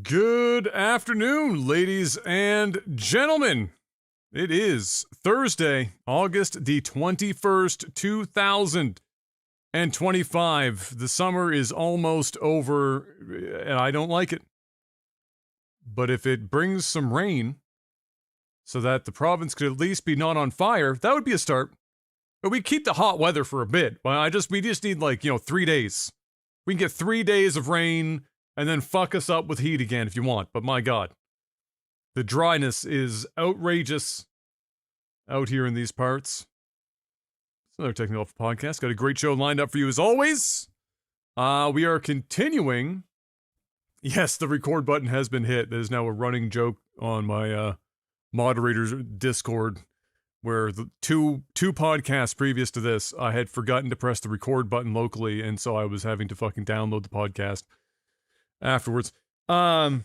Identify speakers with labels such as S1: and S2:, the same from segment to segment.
S1: Good afternoon, ladies and gentlemen. It is Thursday, August the 21st, 2025. The summer is almost over, and I don't like it. But if it brings some rain, so that the province could at least be not on fire, that would be a start. But we keep the hot weather for a bit. We just need 3 days. We can get 3 days of rain, and then fuck us up with heat again if you want. But my God, the dryness is outrageous out here in these parts. It's another Technical Alpha podcast. Got a great show lined up for you as always. We are continuing. Yes, the record button has been hit. There's now a running joke on my moderator's Discord where the two podcasts previous to this, I had forgotten to press the record button locally, and so I was having to fucking download the podcast afterwards. Yeah,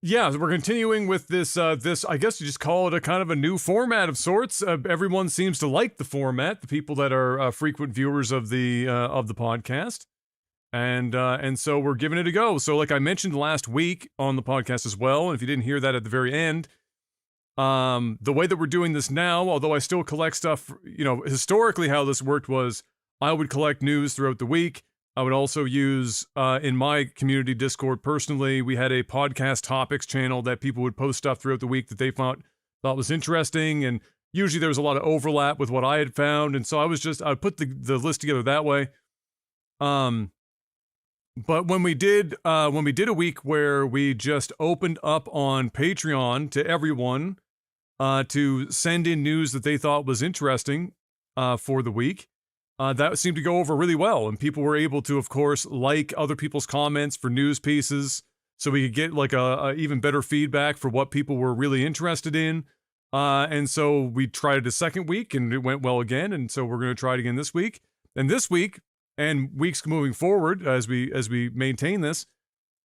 S1: we're continuing with this I guess you just call it a kind of a new format of sorts. Everyone seems to like the format, the people that are frequent viewers of the podcast. And so we're giving it a go. So like I mentioned last week on the podcast as well, and if you didn't hear that at the very end, the way that we're doing this now, although I still collect stuff, historically how this worked was I would collect news throughout the week. I would also use, in my community Discord personally, we had a podcast topics channel that people would post stuff throughout the week that they thought was interesting, and usually there was a lot of overlap with what I had found, and so I would put the list together that way. But when we did a week where we just opened up on Patreon to everyone to send in news that they thought was interesting for the week, that seemed to go over really well, and people were able to, of course, like other people's comments for news pieces, so we could get like a even better feedback for what people were really interested in. And so we tried it a second week, and it went well again, and so we're going to try it again this week. And this week, and weeks moving forward, as we maintain this,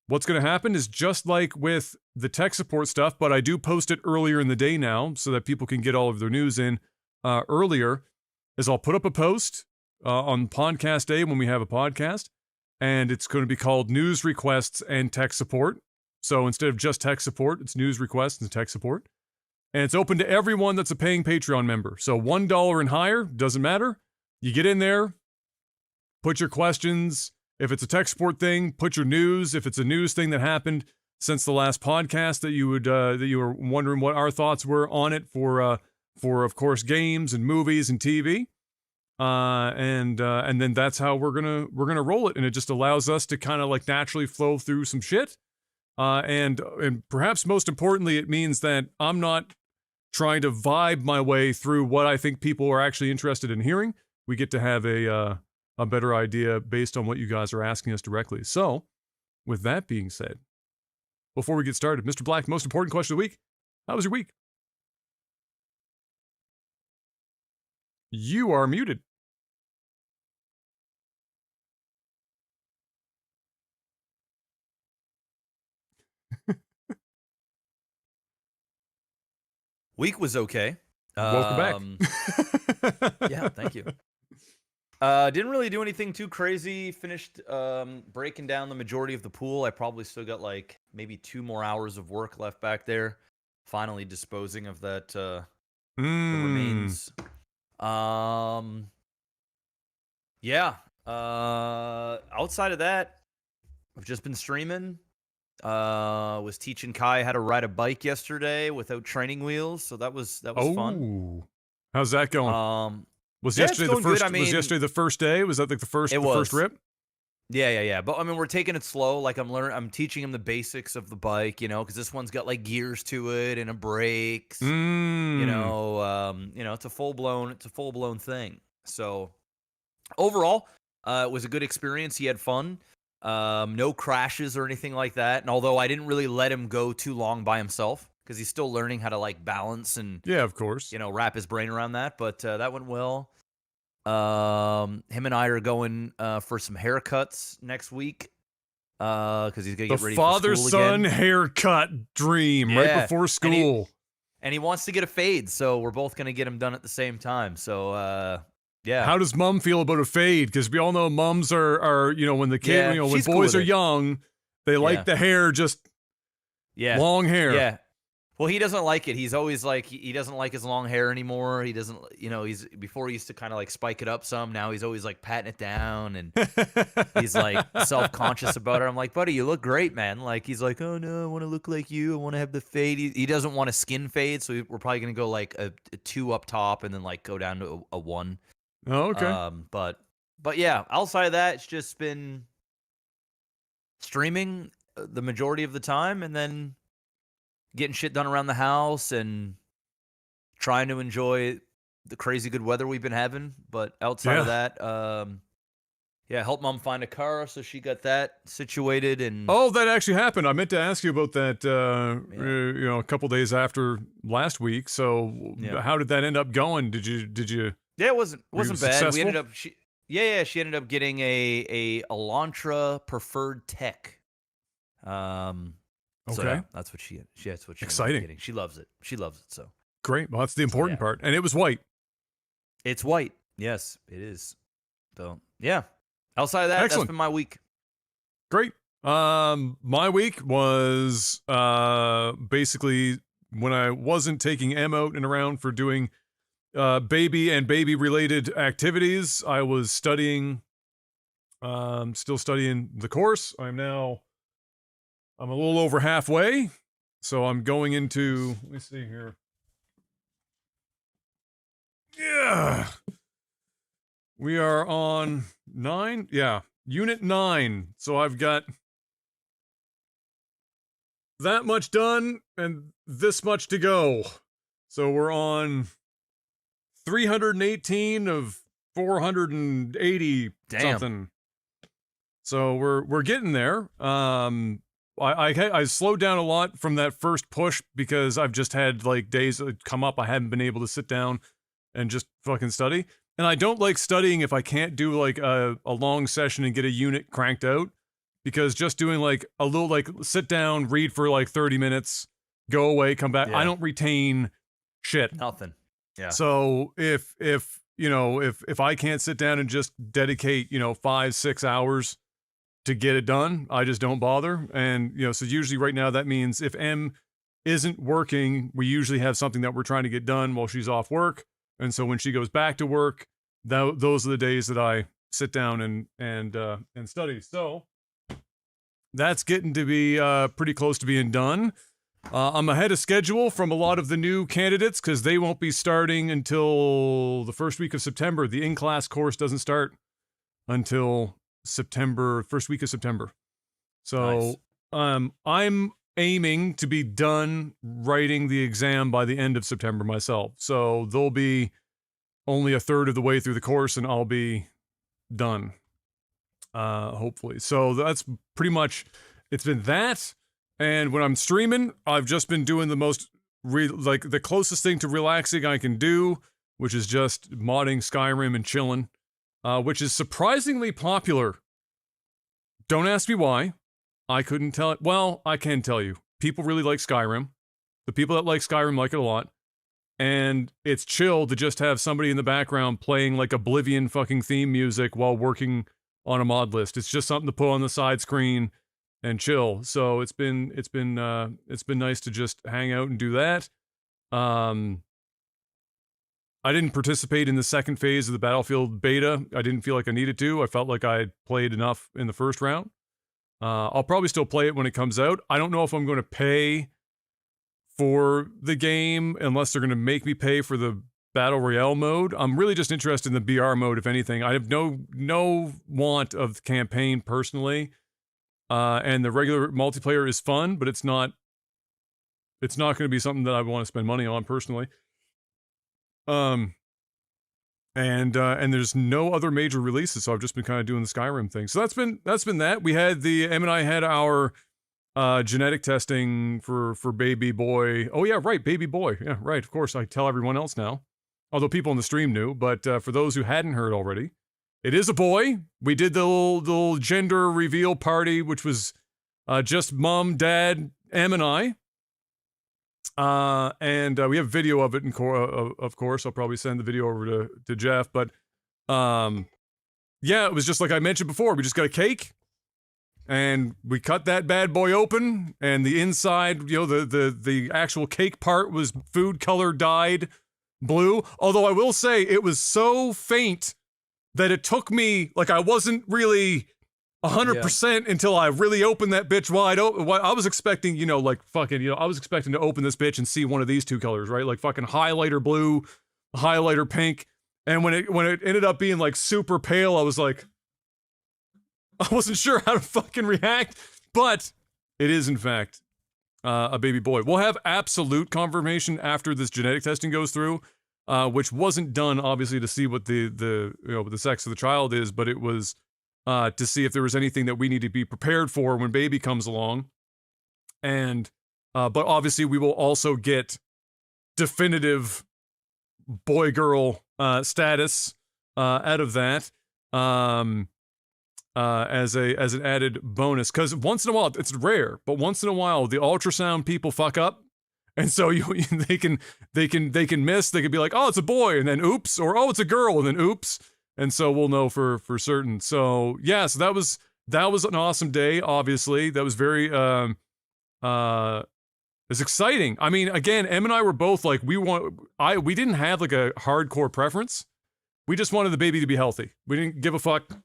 S1: what's going to happen is just like with the tech support stuff, but I do post it earlier in the day now, so that people can get all of their news in earlier, is I'll put up a post on podcast day when we have a podcast, and it's going to be called News Requests and Tech Support. So instead of just tech support, it's news requests and tech support. And it's open to everyone that's a paying Patreon member. So $1 and higher, doesn't matter. You get in there, put your questions. If it's a tech support thing, put your news. If it's a news thing that happened since the last podcast that you were wondering what our thoughts were on it for of course games and movies and TV. And then that's how we're gonna roll it, and it just allows us to kind of like naturally flow through some shit, and perhaps most importantly, it means that I'm not trying to vibe my way through what I think people are actually interested in hearing. We get to have a better idea based on what you guys are asking us directly. So, with that being said, before we get started, Mr. Black, most important question of the week: how was your week? You are muted.
S2: Week was okay.
S1: Welcome
S2: back. Yeah, thank you. Didn't really do anything too crazy. Finished breaking down the majority of the pool. I probably still got like maybe 2 more hours of work left back there. Finally disposing of that the remains. Yeah. Outside of that, I've just been streaming. Was teaching Kai how to ride a bike yesterday without training wheels, so that was fun.
S1: How's that going? Was
S2: Yeah,
S1: yesterday
S2: it's
S1: the first?
S2: going good. I
S1: was
S2: mean,
S1: yesterday the first day? Was that like the first?
S2: It
S1: the
S2: was.
S1: First rip?
S2: Yeah. But I mean, we're taking it slow. Like I'm teaching him the basics of the bike, because this one's got like gears to it and a brakes. It's a full blown thing. So overall, it was a good experience. He had fun. No crashes or anything like that. And although I didn't really let him go too long by himself because he's still learning how to like balance and
S1: Yeah, of course.
S2: wrap his brain around that. But that went well. Him and I are going for some haircuts next week because he's gonna get ready for school
S1: father-son
S2: again.
S1: haircut dream right before school.
S2: And he wants to get a fade, so we're both gonna get him done at the same time. So yeah.
S1: How does mom feel about a fade? Because we all know moms are when the kid, when
S2: she's
S1: boys
S2: cool
S1: are
S2: with it.
S1: Yeah. the like the hair, just long hair.
S2: Yeah. Well, he doesn't like it. He's always like, he doesn't like his long hair anymore. He doesn't, before he used to kind of like spike it up some. Now he's always like patting it down and he's like self-conscious about it. I'm like, buddy, you look great, man. Like, he's like, oh no, I want to look like you. I want to have the fade. He doesn't want a skin fade. So we're probably going to go like a 2 up top and then like go down to a 1.
S1: Oh, okay.
S2: But yeah, outside of that, it's just been streaming the majority of the time and then getting shit done around the house and trying to enjoy the crazy good weather we've been having. But outside of that, helped mom find a car, so she got that situated. And
S1: that actually happened. I meant to ask you about that. A couple days after last week. So how did that end up going? Did you?
S2: Yeah, it wasn't bad.
S1: Successful?
S2: We ended up she ended up getting a Elantra preferred tech. So
S1: Okay.
S2: that's what she ended up
S1: Exciting.
S2: getting. She loves it. So
S1: Great. Well, that's the important part. And it was white.
S2: It's white. Yes, it is. So yeah. Outside of that,
S1: Excellent.
S2: That's been my week.
S1: Great. My week was basically when I wasn't taking Em out and around for doing baby and baby related activities. I was studying, still studying the course. I'm a little over halfway, so I'm going into, let me see here. Yeah. We are on 9. Yeah. Unit 9. So I've got that much done and this much to go. So we're on 318 of 480 something. So we're getting there. I slowed down a lot from that first push because I've just had like days that come up I haven't been able to sit down and just fucking study. And I don't like studying if I can't do like a long session and get a unit cranked out, because just doing like a little like sit down, read for like 30 minutes, go away, come back. I don't retain shit.
S2: Nothing. Yeah.
S1: So if I can't sit down and just dedicate 5-6 hours to get it done, I just don't bother. And so usually right now that means if M isn't working, we usually have something that we're trying to get done while she's off work. And so when she goes back to work, those are the days that I sit down and study. So that's getting to be pretty close to being done. I'm ahead of schedule from a lot of the new candidates because they won't be starting until the first week of September. The in-class course doesn't start until first week of September. So
S2: nice.
S1: I'm aiming to be done writing the exam by the end of September myself. So they'll be only a third of the way through the course and I'll be done, hopefully. So that's pretty much, it's been that. And when I'm streaming, I've just been doing the most, the closest thing to relaxing I can do, which is just modding Skyrim and chilling, which is surprisingly popular. Don't ask me why. I couldn't tell it. Well, I can tell you. People really like Skyrim. The people that like Skyrim like it a lot. And it's chill to just have somebody in the background playing like Oblivion fucking theme music while working on a mod list. It's just something to put on the side screen and chill. So it's been nice to just hang out and do that. I didn't participate in the second phase of the Battlefield beta. I didn't feel like I needed to. I felt like I had played enough in the first round. I'll probably still play it when it comes out. I don't know if I'm going to pay for the game unless they're going to make me pay for the Battle Royale mode. I'm really just interested in the BR mode, if anything. I have no want of the campaign personally. And the regular multiplayer is fun, but it's not going to be something that I want to spend money on personally. and there's no other major releases, so I've just been kind of doing the Skyrim thing. So that's been that. We had Em and I had our genetic testing for baby boy. Oh yeah, right, baby boy. Yeah, right. Of course, I tell everyone else now, although people in the stream knew. But for those who hadn't heard already, it is a boy. We did the little gender reveal party, which was just mom, dad, Em, and I. And we have video of it, of course. I'll probably send the video over to Jeff. But yeah, it was just like I mentioned before. We just got a cake. And we cut that bad boy open, and the inside, you know, the actual cake part was food color dyed blue. Although I will say it was so faint that it took me, like, I wasn't really 100% until I really opened that bitch wide open. I was expecting, you know, like fucking, you know, I was expecting to open this bitch and see one of these two colors, right? Like fucking highlighter blue, highlighter pink. And when it ended up being like super pale, I was like, I wasn't sure how to fucking react, but it is in fact a baby boy. We'll have absolute confirmation after this genetic testing goes through, which wasn't done obviously to see what the you know, what the sex of the child is, but it was to see if there was anything that we need to be prepared for when baby comes along. And but obviously we will also get definitive boy girl status out of that. As an added bonus, because once in a while, it's rare, but once in a while the ultrasound people fuck up, and so they can miss. They could be like, oh, it's a boy, and then oops, or oh, it's a girl, and then oops, and so we'll know for certain. So yeah, so that was an awesome day. Obviously, that was very it's exciting. I mean, again, Em and I were both like, we didn't have like a hardcore preference. We just wanted the baby to be healthy. We didn't give a fuck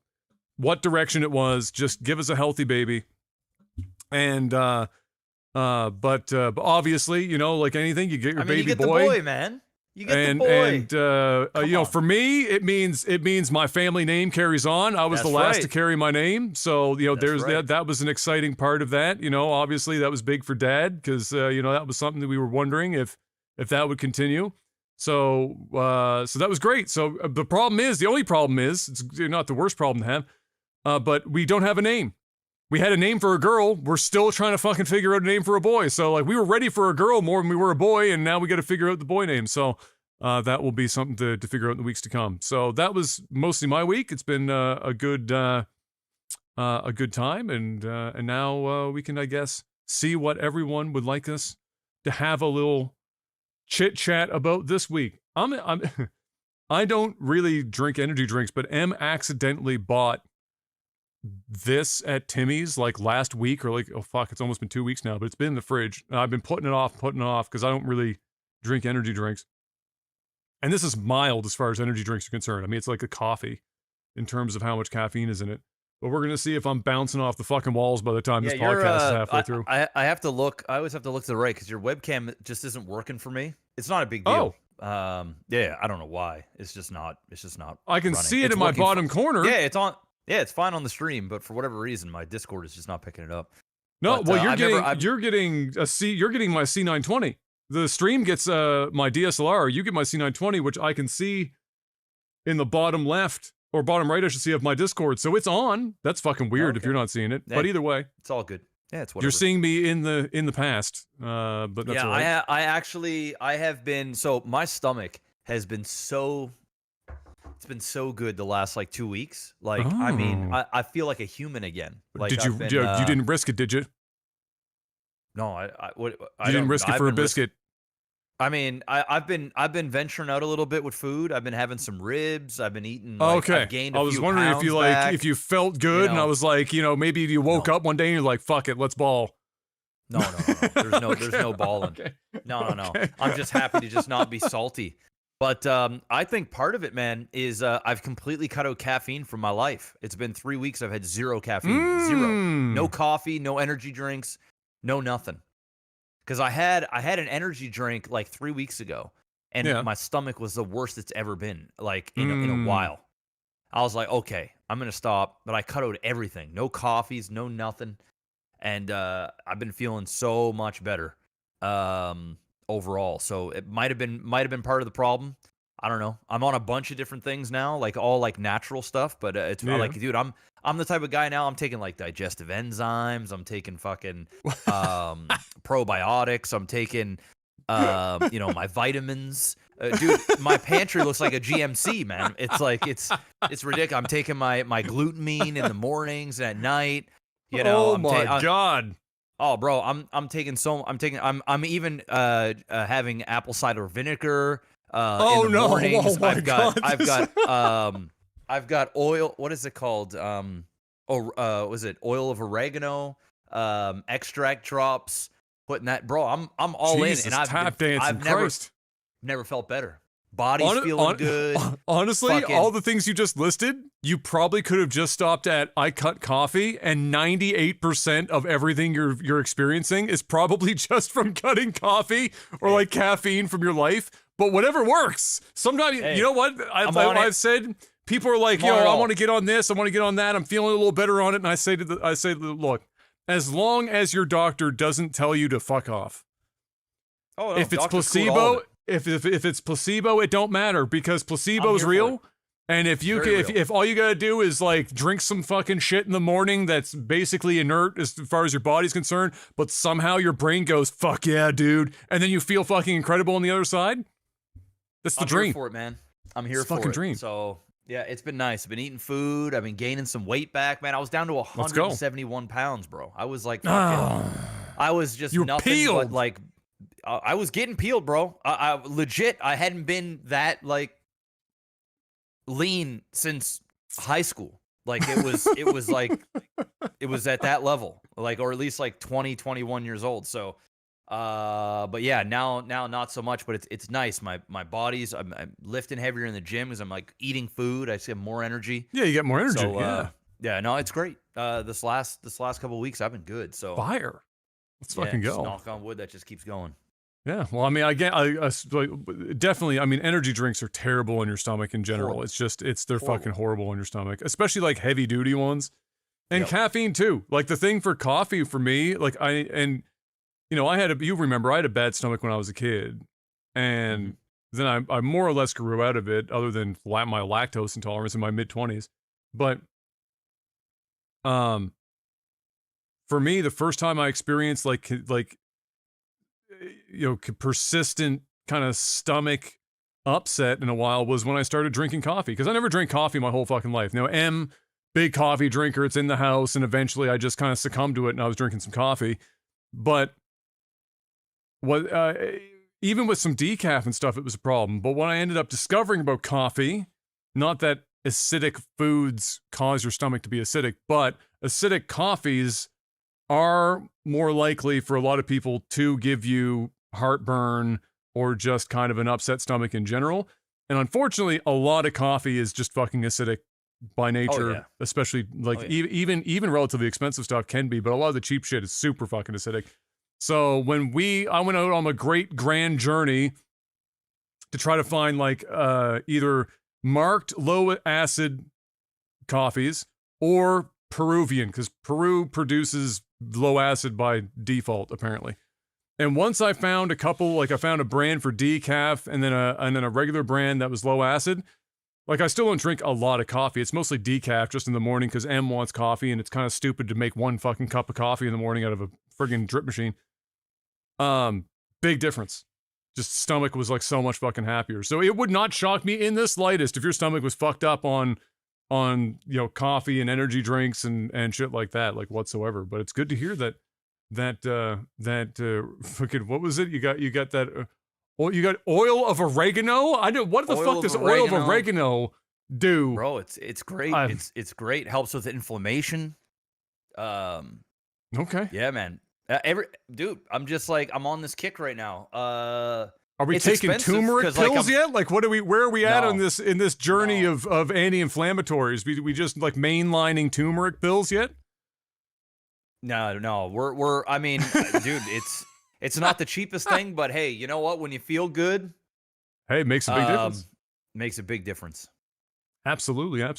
S1: what direction it was. Just give us a healthy baby. And but obviously, you know, like anything, you get your baby
S2: you get
S1: boy.
S2: The boy, man. You get the boy.
S1: And you know, for me, it means my family name carries on. I was the last to carry my name, so you know, there's that was an exciting part of that. You know, obviously that was big for Dad, because you know, that was something that we were wondering if that would continue. So so that was great. So the only problem is, it's not the worst problem to have. But we don't have a name. We had a name for a girl. We're still trying to fucking figure out a name for a boy. So, like, we were ready for a girl more than we were a boy, and now we got to figure out the boy name. So, that will be something to figure out in the weeks to come. So, that was mostly my week. It's been a good time, and now we can, I guess, see what everyone would like us to have a little chit chat about this week. I don't really drink energy drinks, but Em accidentally bought this at Timmy's like last week, or like, oh fuck, it's almost been 2 weeks now, but it's been in the fridge. I've been putting it off because I don't really drink energy drinks. And this is mild as far as energy drinks are concerned. I mean, it's like a coffee in terms of how much caffeine is in it. But we're gonna see if I'm bouncing off the fucking walls by the time this podcast is halfway through.
S2: I have to look. I always have to look to the right because your webcam just isn't working for me. It's not a big deal. Yeah, I don't know why. It's just not.
S1: I can see it in my bottom corner.
S2: Yeah, it's on. Yeah, it's fine on the stream, but for whatever reason, my Discord is just not picking it up.
S1: No, well, you're getting my C920. The stream gets my DSLR. You get my C920, which I can see in the bottom left or bottom right, I should see, of my Discord. So it's on. That's fucking weird if you're not seeing it. But either way,
S2: it's all good. Yeah, it's whatever.
S1: You're seeing me in the past. But that's all right.
S2: I have been. So my stomach has been so. It's been so good the last like 2 weeks. Like, I mean, I feel like a human again. Like,
S1: you didn't risk it, did you?
S2: No,
S1: you didn't risk it for a biscuit.
S2: I mean, I've been venturing out a little bit with food. I've been having some ribs. I've been eating. Like,
S1: okay.
S2: I've gained a
S1: I was
S2: few
S1: wondering if you
S2: back,
S1: if you felt good, and I was like, you know, maybe you woke up one day and you're like, fuck it, let's ball.
S2: No. There's no balling. Okay. No. I'm just happy to just not be salty. But I think part of it, man, is I've completely cut out caffeine from my life. It's been 3 weeks. I've had zero caffeine, zero, no coffee, no energy drinks, no nothing. Because I had an energy drink like 3 weeks ago, and my stomach was the worst it's ever been, like in a while. I was like, okay, I'm gonna stop. But I cut out everything, no coffees, no nothing, and I've been feeling so much better. Overall, so it might have been part of the problem. I don't know. I'm on a bunch of different things now, like all like natural stuff. But it's
S1: Yeah.
S2: like, dude, I'm the type of guy now. I'm taking like digestive enzymes. I'm taking fucking probiotics. I'm taking my vitamins. Dude, my pantry looks like a GMC, man. It's like it's ridiculous. I'm taking my glutamine in the mornings and at night.
S1: Oh my God.
S2: Oh, bro, I'm even having apple cider vinegar in the mornings. I've got oil. What is it called? Was it oil of oregano? Extract drops. Putting that, bro. I'm all
S1: Jesus,
S2: in, and I've never felt better. Body's feeling good.
S1: Honestly, all the things you just listed, you probably could have just stopped at I cut coffee, and 98% of everything you're experiencing is probably just from cutting coffee or like caffeine from your life. But whatever works. Sometimes, you know what? I've said, people are like, yo, I want to get on this, I want to get on that, I'm feeling a little better on it, and I say, look, as long as your doctor doesn't tell you to fuck off.
S2: Oh, no,
S1: if it's placebo, if it's placebo, it don't matter, because placebo is real. And if all you gotta do is like drink some fucking shit in the morning that's basically inert as far as your body's concerned, but somehow your brain goes, fuck yeah, dude, and then you feel fucking incredible on the other side. That's the dream.
S2: I'm here for it, man. I'm here for it.
S1: Fucking dream.
S2: So yeah, it's been nice. I've been eating food. I've been gaining some weight back, man. I was down to 171 pounds, bro. I was like, I was just nothing peeled. But like, I was getting peeled, bro. I legit, I hadn't been that like lean since high school. Like it was like, it was at that level, like, or at least like 20, 21 years old. So, but yeah, now not so much, but it's nice. My body's, I'm lifting heavier in the gym because I'm like eating food. I see more energy.
S1: Yeah, you get more energy.
S2: So, yeah, no, it's great. This last couple of weeks I've been good. So
S1: fire. Let's fucking go.
S2: Knock on wood, that just keeps going.
S1: Yeah, well, I mean, I definitely. I mean, energy drinks are terrible in your stomach in general.
S2: Horrible.
S1: It's just, they're fucking horrible in your stomach, especially like heavy duty ones, and caffeine too. Like the thing for coffee for me, like you remember I had a bad stomach when I was a kid, and then I more or less grew out of it, other than my lactose intolerance in my mid-20s. But for me, the first time I experienced persistent kind of stomach upset in a while was when I started drinking coffee, because I never drank coffee my whole fucking life. Big coffee drinker, it's in the house, and eventually I just kind of succumbed to it and I was drinking some coffee. But even with some decaf and stuff, it was a problem. But what I ended up discovering about coffee, not that acidic foods cause your stomach to be acidic, but acidic coffees are more likely for a lot of people to give you heartburn or just kind of an upset stomach in general. And unfortunately, a lot of coffee is just fucking acidic by nature, especially like even relatively expensive stuff can be, but a lot of the cheap shit is super fucking acidic. So when I went out on a great grand journey to try to find like either marked low acid coffees or Peruvian, because Peru produces low acid by default apparently. And once I found a couple, like I found a brand for decaf and then a regular brand that was low acid. Like I still don't drink a lot of coffee. It's mostly decaf just in the morning because M wants coffee, and it's kind of stupid to make one fucking cup of coffee in the morning out of a friggin' drip machine. Big difference. Just stomach was like so much fucking happier. So it would not shock me in the slightest if your stomach was fucked up on coffee and energy drinks and shit like that, like whatsoever. But it's good to hear that fucking, what was it? You got that you got oil of oregano? What the fuck does oil of oregano do?
S2: Bro, it's great. It's great. Helps with inflammation.
S1: Okay.
S2: Yeah, man. Dude, I'm just like, I'm on this kick right now.
S1: Are we taking turmeric pills yet? Like, where are we at on this, in this journey of anti-inflammatories? We just like mainlining turmeric pills yet?
S2: No. I mean, dude, it's not the cheapest thing, but hey, you know what? When you feel good,
S1: hey, it makes a big difference.
S2: Makes a big difference.
S1: Absolutely. What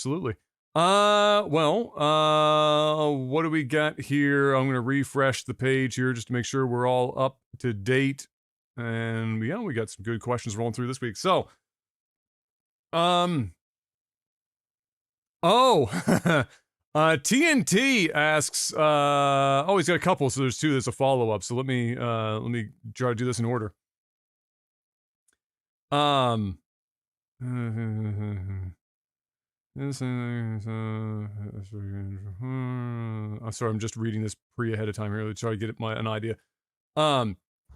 S1: do we got here? I'm going to refresh the page here just to make sure we're all up to date. And we got some good questions rolling through this week. So, Um. Oh. TNT asks. Oh, he's got a couple, so there's two. There's a follow up. So let me try to do this in order. I'm sorry, I'm just reading this ahead of time here to try to get an idea.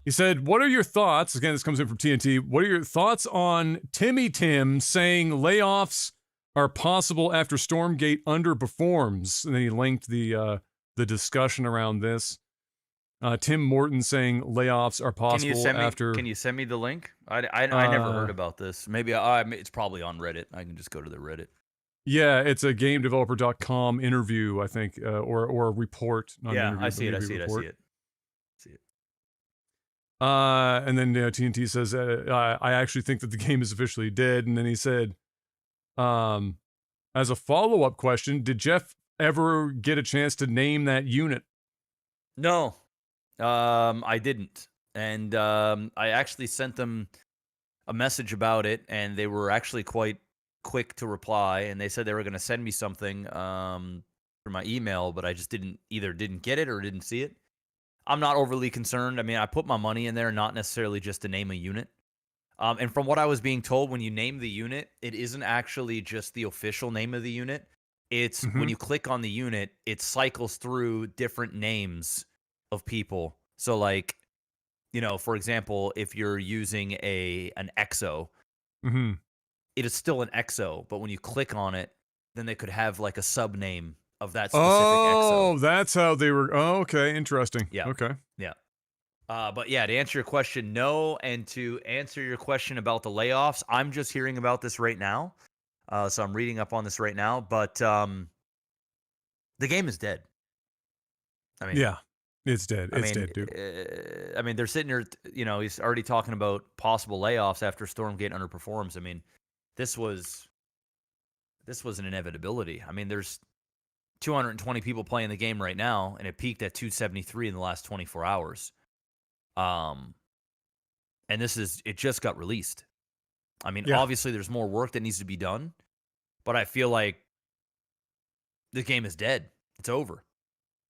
S1: He said, "What are your thoughts?" Again, this comes in from TNT. What are your thoughts on Timmy Tim saying layoffs are possible after Stormgate underperforms? And then he linked the discussion around this. Tim Morton saying layoffs are possible after.
S2: Can you send me the link? I never heard about this. Maybe it's probably on Reddit. I can just go to the Reddit.
S1: Yeah, it's a GameDeveloper.com interview, I think, or a report. Not an interview,
S2: I see it.
S1: And then TNT says, I actually think that the game is officially dead. And then he said, as a follow-up question, did Jeff ever get a chance to name that unit?
S2: No, I didn't. And I actually sent them a message about it, and they were actually quite quick to reply. And they said they were going to send me something for my email, but I just didn't get it or didn't see it. I'm not overly concerned. I mean, I put my money in there, not necessarily just to name a unit. And from what I was being told, when you name the unit, it isn't actually just the official name of the unit. It's when you click on the unit, it cycles through different names of people. So, like, you know, for example, if you're using an EXO, it is still an EXO, but when you click on it, then they could have like a sub name of that specific EXO.
S1: Oh, that's how they were. Oh, okay, interesting.
S2: Yeah.
S1: Okay.
S2: Yeah. But yeah, to answer your question, no. And to answer your question about the layoffs, I'm just hearing about this right now. So I'm reading up on this right now. But the game is dead. I mean,
S1: yeah, it's dead. It's dead, dude.
S2: I mean, they're sitting here, you know, he's already talking about possible layoffs after Stormgate underperforms. I mean, this was an inevitability. I mean, there's 220 people playing the game right now, and it peaked at 273 in the last 24 hours. And it just got released. I mean, obviously there's more work that needs to be done, but I feel like the game is dead. It's over.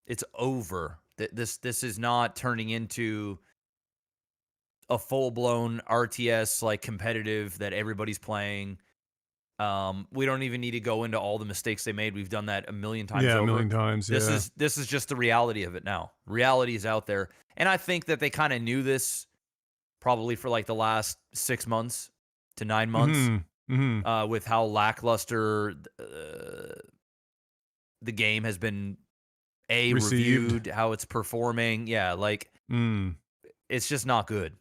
S2: It's over. This is not turning into a full-blown RTS like competitive that everybody's playing. We don't even need to go into all the mistakes they made. We've done that a million times over.
S1: Yeah, a million times.
S2: This is just the reality of it now. Reality is out there. And I think that they kind of knew this probably for like the last 6 months to 9 months with how lackluster the game has been reviewed, how it's performing. Yeah, like it's just not good.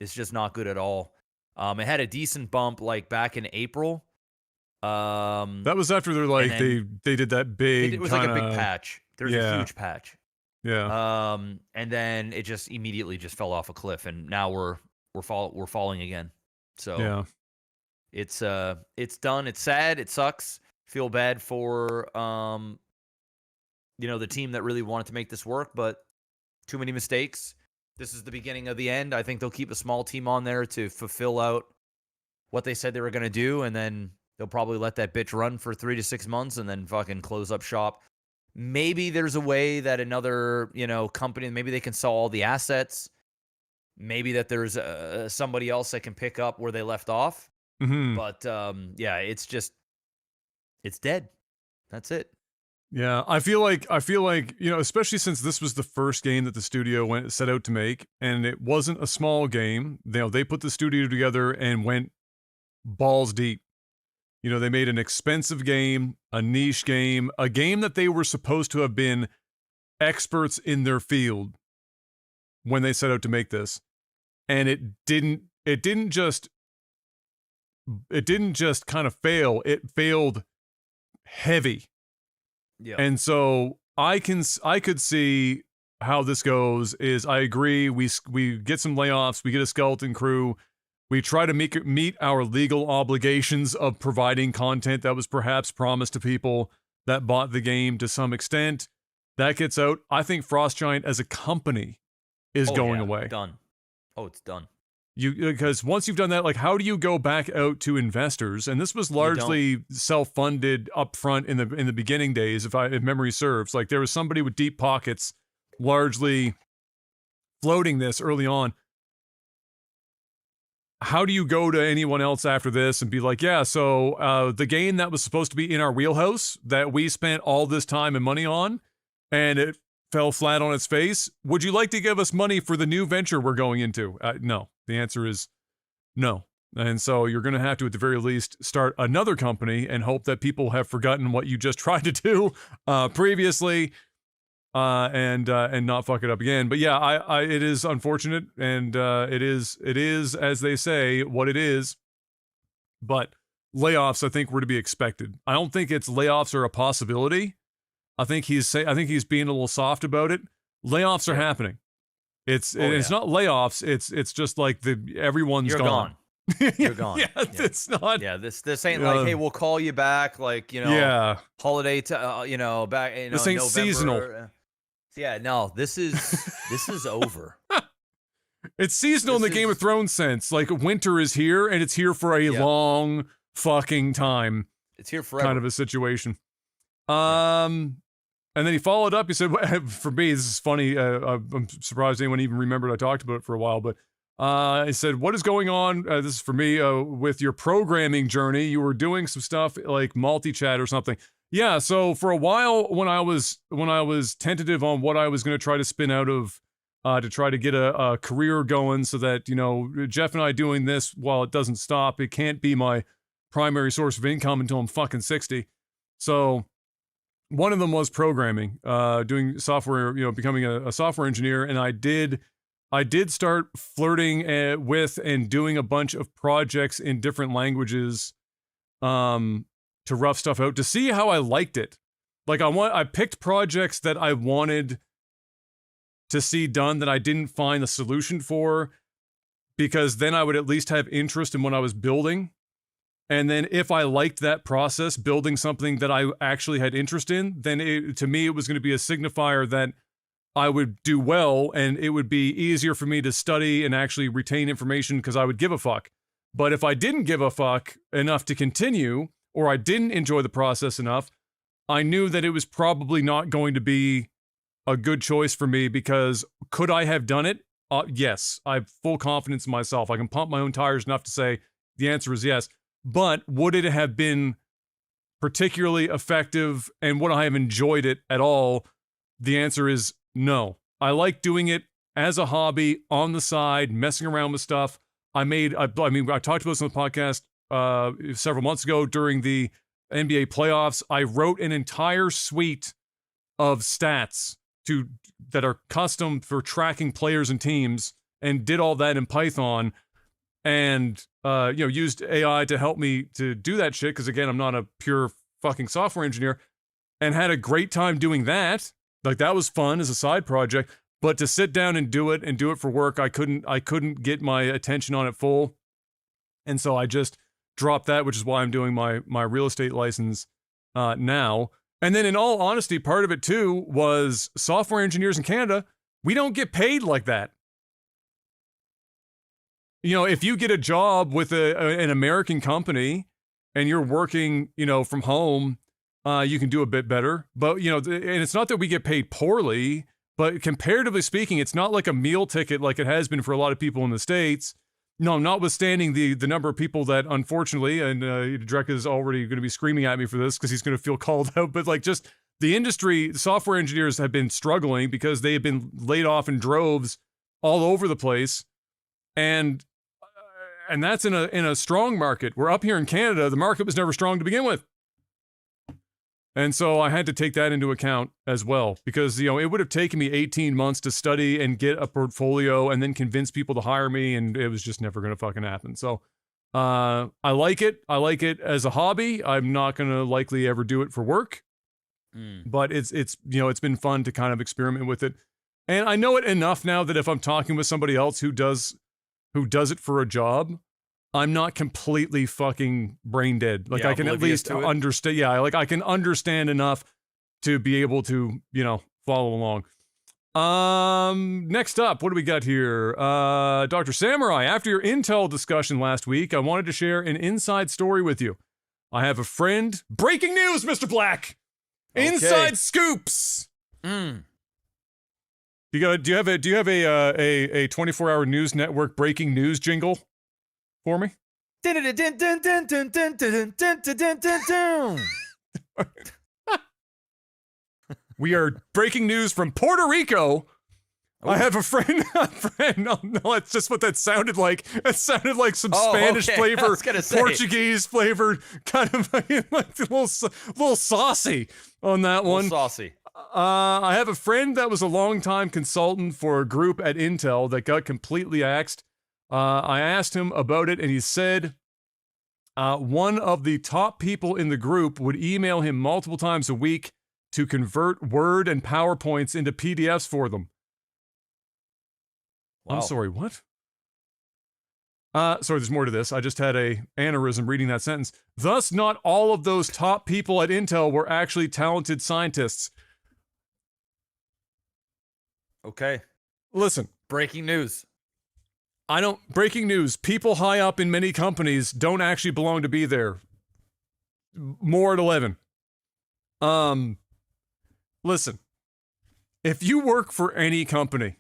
S2: It's just not good at all. It had a decent bump like back in April.
S1: That was after they're like they did that big.
S2: It was like a big patch. There's a huge patch.
S1: Yeah.
S2: And then it just immediately just fell off a cliff, and now we're falling again. So
S1: yeah,
S2: it's done. It's sad. It sucks. Feel bad for you know, the team that really wanted to make this work, but too many mistakes. This is the beginning of the end. I think they'll keep a small team on there to fulfill out what they said they were going to do, and then they'll probably let that bitch run for 3 to 6 months and then fucking close up shop. Maybe there's a way that another, you know, company, maybe they can sell all the assets. Maybe that there's somebody else that can pick up where they left off. But yeah, it's dead. That's it.
S1: Yeah, I feel like, you know, especially since this was the first game that the studio set out to make, and it wasn't a small game. You know, they put the studio together and went balls deep. You know, they made an expensive game, a niche game, a game that they were supposed to have been experts in their field when they set out to make this. And it didn't just kind of fail. It failed heavy.
S2: Yeah.
S1: And so I could see how this goes. Is I agree. We get some layoffs. We get a skeleton crew. We try to meet our legal obligations of providing content that was perhaps promised to people that bought the game to some extent. That gets out. I think Frost Giant as a company is going away.
S2: Done. Oh, it's done.
S1: Because once you've done that, like, how do you go back out to investors? And this was largely self-funded upfront in the beginning days, if memory serves. Like, there was somebody with deep pockets largely floating this early on. How do you go to anyone else after this and be like, yeah, so the game that was supposed to be in our wheelhouse that we spent all this time and money on, and it fell flat on its face, would you like to give us money for the new venture we're going into? No. The answer is no. And so you're going to have to, at the very least, start another company and hope that people have forgotten what you just tried to do previously, and not fuck it up again. But yeah, it is unfortunate, and it is as they say what it is. But layoffs, I think, were to be expected. I don't think it's layoffs are a possibility. I think he's being a little soft about it. Layoffs are happening. It's not layoffs. It's just like everyone's
S2: You're gone. You're gone.
S1: Yeah, it's not.
S2: Yeah, this ain't like, hey, we'll call you back, like, holiday, back,
S1: this ain't
S2: November.
S1: seasonal.
S2: Yeah, no, this is over.
S1: It's seasonal in the Game of Thrones sense. Like, winter is here, and it's here for a long fucking time.
S2: It's here forever.
S1: Kind of a situation. And then he followed up. He said, for me, this is funny. I'm surprised anyone even remembered I talked about it for a while. But he said, what is going on? This is for me, with your programming journey. You were doing some stuff like multi-chat or something. Yeah, so for a while when I was tentative on what I was going to try to spin out of to try to get a career going so that, Jeff and I doing this while it doesn't stop, it can't be my primary source of income until I'm fucking 60. So one of them was programming, doing software, becoming a software engineer. And I did start flirting with and doing a bunch of projects in different languages to rough stuff out to see how I liked it. Like, I picked projects that I wanted to see done that I didn't find a solution for, because then I would at least have interest in what I was building. And then if I liked that process, building something that I actually had interest in, then to me, it was going to be a signifier that I would do well, and it would be easier for me to study and actually retain information because I would give a fuck. But if I didn't give a fuck enough to continue, or I didn't enjoy the process enough, I knew that it was probably not going to be a good choice for me, because could I have done it? Yes. I have full confidence in myself. I can pump my own tires enough to say the answer is yes. But would it have been particularly effective, and would I have enjoyed it at all? The answer is no. I like doing it as a hobby on the side, messing around with stuff. I talked about this on the podcast several months ago during the NBA playoffs. I wrote an entire suite of stats that are custom for tracking players and teams, and did all that in Python. And used AI to help me to do that shit, because again, I'm not a pure fucking software engineer, and had a great time doing that. Like, that was fun as a side project, but to sit down and do it for work, I couldn't get my attention on it full. And so I just dropped that, which is why I'm doing my real estate license now. And then, in all honesty, part of it too was software engineers in Canada, we don't get paid like that. If you get a job with an American company and you're working, from home, you can do a bit better. But, and it's not that we get paid poorly, but comparatively speaking, it's not like a meal ticket like it has been for a lot of people in the States. No, notwithstanding the number of people that, unfortunately, and Drek is already going to be screaming at me for this because he's going to feel called out, but like, just the industry, software engineers have been struggling because they have been laid off in droves all over the place. And that's in a strong market. We're up here in Canada, the market was never strong to begin with. And so I had to take that into account as well, because, it would have taken me 18 months to study and get a portfolio and then convince people to hire me, and it was just never going to fucking happen. So I like it. I like it as a hobby. I'm not going to likely ever do it for work. But it's been fun to kind of experiment with it. And I know it enough now that if I'm talking with somebody else who does it for a job, I'm not completely fucking brain dead. Like, I can at least understand. Yeah, like, I can understand enough to be able to, follow along. Next up, what do we got here? Dr. Samurai, after your Intel discussion last week, I wanted to share an inside story with you. I have a friend. Breaking news, Mr. Black!
S2: Okay.
S1: Inside scoops!
S2: Mm.
S1: Do you have a 24-hour news network breaking news jingle for me? We are breaking news from Puerto Rico. I have a friend. No, it's just what that sounded like. It sounded like some Spanish flavor, Portuguese flavored, kind of like a little saucy on that one.
S2: Saucy.
S1: I have a friend that was a longtime consultant for a group at Intel that got completely axed. I asked him about it, and he said one of the top people in the group would email him multiple times a week to convert Word and PowerPoints into PDFs for them. Wow. I'm sorry, what? Sorry, there's more to this. I just had a aneurysm reading that sentence. Thus, not all of those top people at Intel were actually talented scientists.
S2: Okay.
S1: Listen.
S2: Breaking news.
S1: Breaking news. People high up in many companies don't actually belong to be there. More at 11. Listen. If you work for any company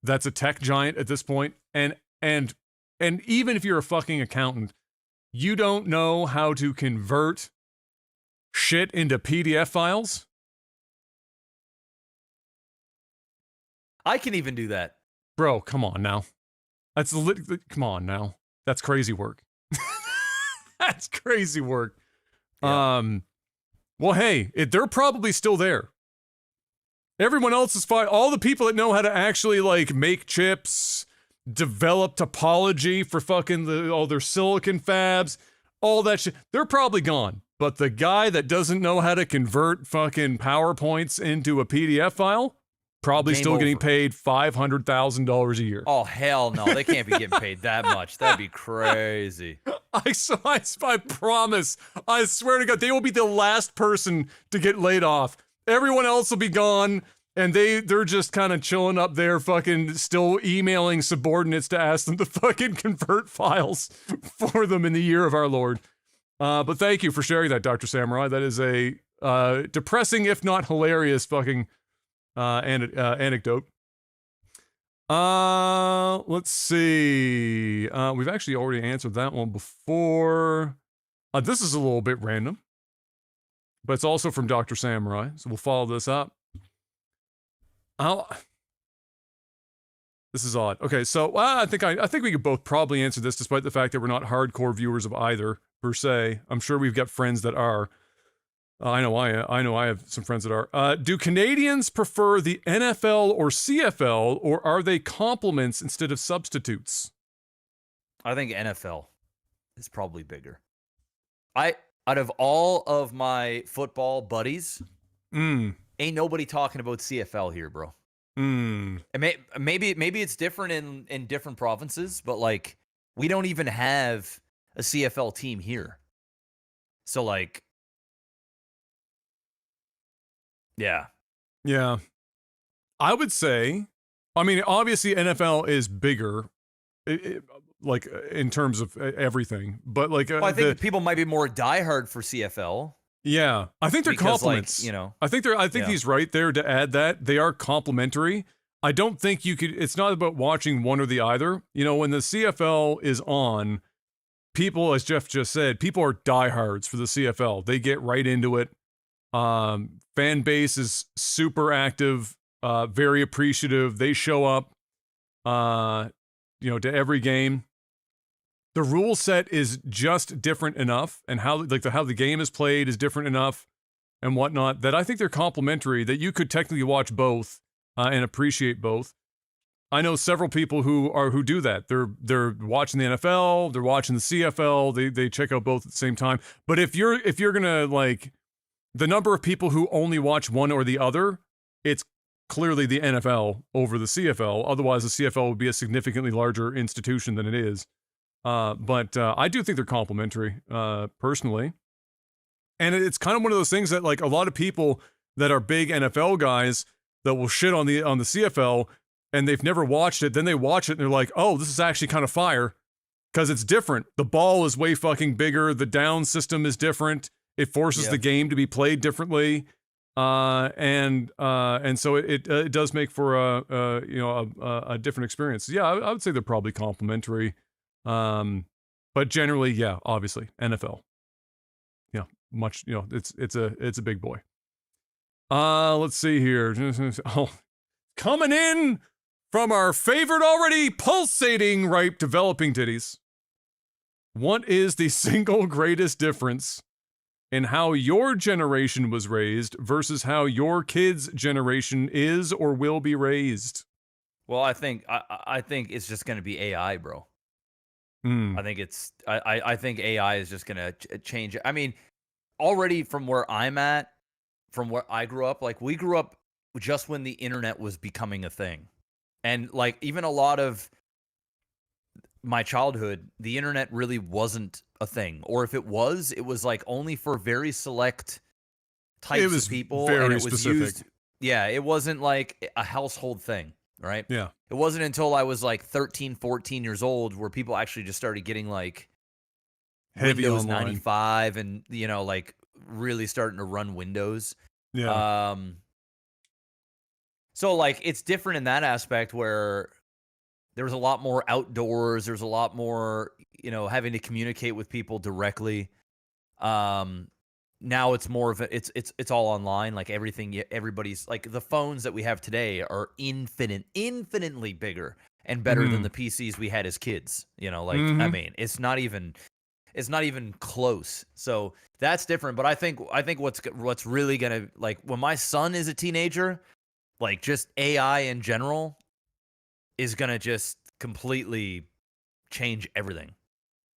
S1: that's a tech giant at this point, and even if you're a fucking accountant, you don't know how to convert shit into PDF files?
S2: I can even do that.
S1: Bro, come on now. Come on now. That's crazy work. That's crazy work. Yeah. Well, hey, they're probably still there. Everyone else is fine. All the people that know how to actually, like, make chips, develop topology for fucking all their silicon fabs, all that shit, they're probably gone. But the guy that doesn't know how to convert fucking PowerPoints into a PDF file, probably
S2: Game
S1: still
S2: over.
S1: getting paid $500,000 a year.
S2: Oh, hell no. They can't be getting paid that much. That'd be crazy.
S1: I promise. I swear to God, they will be the last person to get laid off. Everyone else will be gone, and they're just kind of chilling up there, fucking still emailing subordinates to ask them to fucking convert files for them in the year of our Lord. But thank you for sharing that, Dr. Samurai. That is a depressing, if not hilarious, fucking anecdote. Let's see. We've actually already answered that one before. This is a little bit random, but it's also from Dr. Samurai, so we'll follow this up. This is odd. Okay, so I think we could both probably answer this, despite the fact that we're not hardcore viewers of either per se. I'm sure we've got friends that are. I know I have some friends that are. Do Canadians prefer the NFL or CFL, or are they complements instead of substitutes?
S2: I think NFL is probably bigger. Out of all of my football buddies, ain't nobody talking about CFL here, bro. And maybe it's different in different provinces, but like we don't even have a CFL team here. So like, yeah.
S1: I would say, I mean, obviously NFL is bigger, like in terms of everything, but like
S2: I think people might be more diehard for CFL.
S1: Yeah, I think they're complements.
S2: Like,
S1: I think he's right there to add that they are complementary. I don't think you could. It's not about watching one or the other. You know, when the CFL is on, people, as Jeff just said, people are diehards for the CFL. They get right into it. Fan base is super active, very appreciative. They show up, to every game. The rule set is just different enough, and how the game is played is different enough, and whatnot, that I think they're complementary. That you could technically watch both and appreciate both. I know several people who do that. They're watching the NFL, they're watching the CFL. They check out both at the same time. But if you're gonna like the number of people who only watch one or the other, it's clearly the NFL over the CFL. Otherwise, the CFL would be a significantly larger institution than it is. But I do think they're complementary, personally. And it's kind of one of those things that, like, a lot of people that are big NFL guys, that will shit on the CFL, and they've never watched it. Then they watch it and they're like, oh, this is actually kind of fire because it's different. The ball is way fucking bigger. The down system is different. It forces the game to be played differently. And so it does make for a different experience. Yeah, I would say they're probably complementary. But generally, yeah, obviously NFL. Yeah, much, it's a big boy. Let's see here. Oh, coming in from our favorite already pulsating ripe developing titties. What is the single greatest difference in how your generation was raised versus how your kids' generation is or will be raised?
S2: Well, I think it's just going to be AI, bro. I think AI is just going to change. I mean, already from where I'm at, from where I grew up, like we grew up just when the internet was becoming a thing. And like even a lot of my childhood, the internet really wasn't a thing. Or if it was like only for very select types of people.
S1: Very
S2: and it was
S1: specific.
S2: used. Yeah, it wasn't like a household thing, right?
S1: Yeah.
S2: It wasn't until I was like 13, 14 years old where people actually just started getting like
S1: Heavy
S2: Windows
S1: online.
S2: 95 and, like really starting to run Windows.
S1: Yeah.
S2: So like it's different in that aspect where there's a lot more outdoors. There's a lot more, having to communicate with people directly. Now it's more of it's all online. Like everybody's like the phones that we have today are infinitely bigger and better than the PCs we had as kids. I mean, it's not even close. So that's different. But I think what's really gonna, like, when my son is a teenager, like just AI in general is gonna just completely change everything.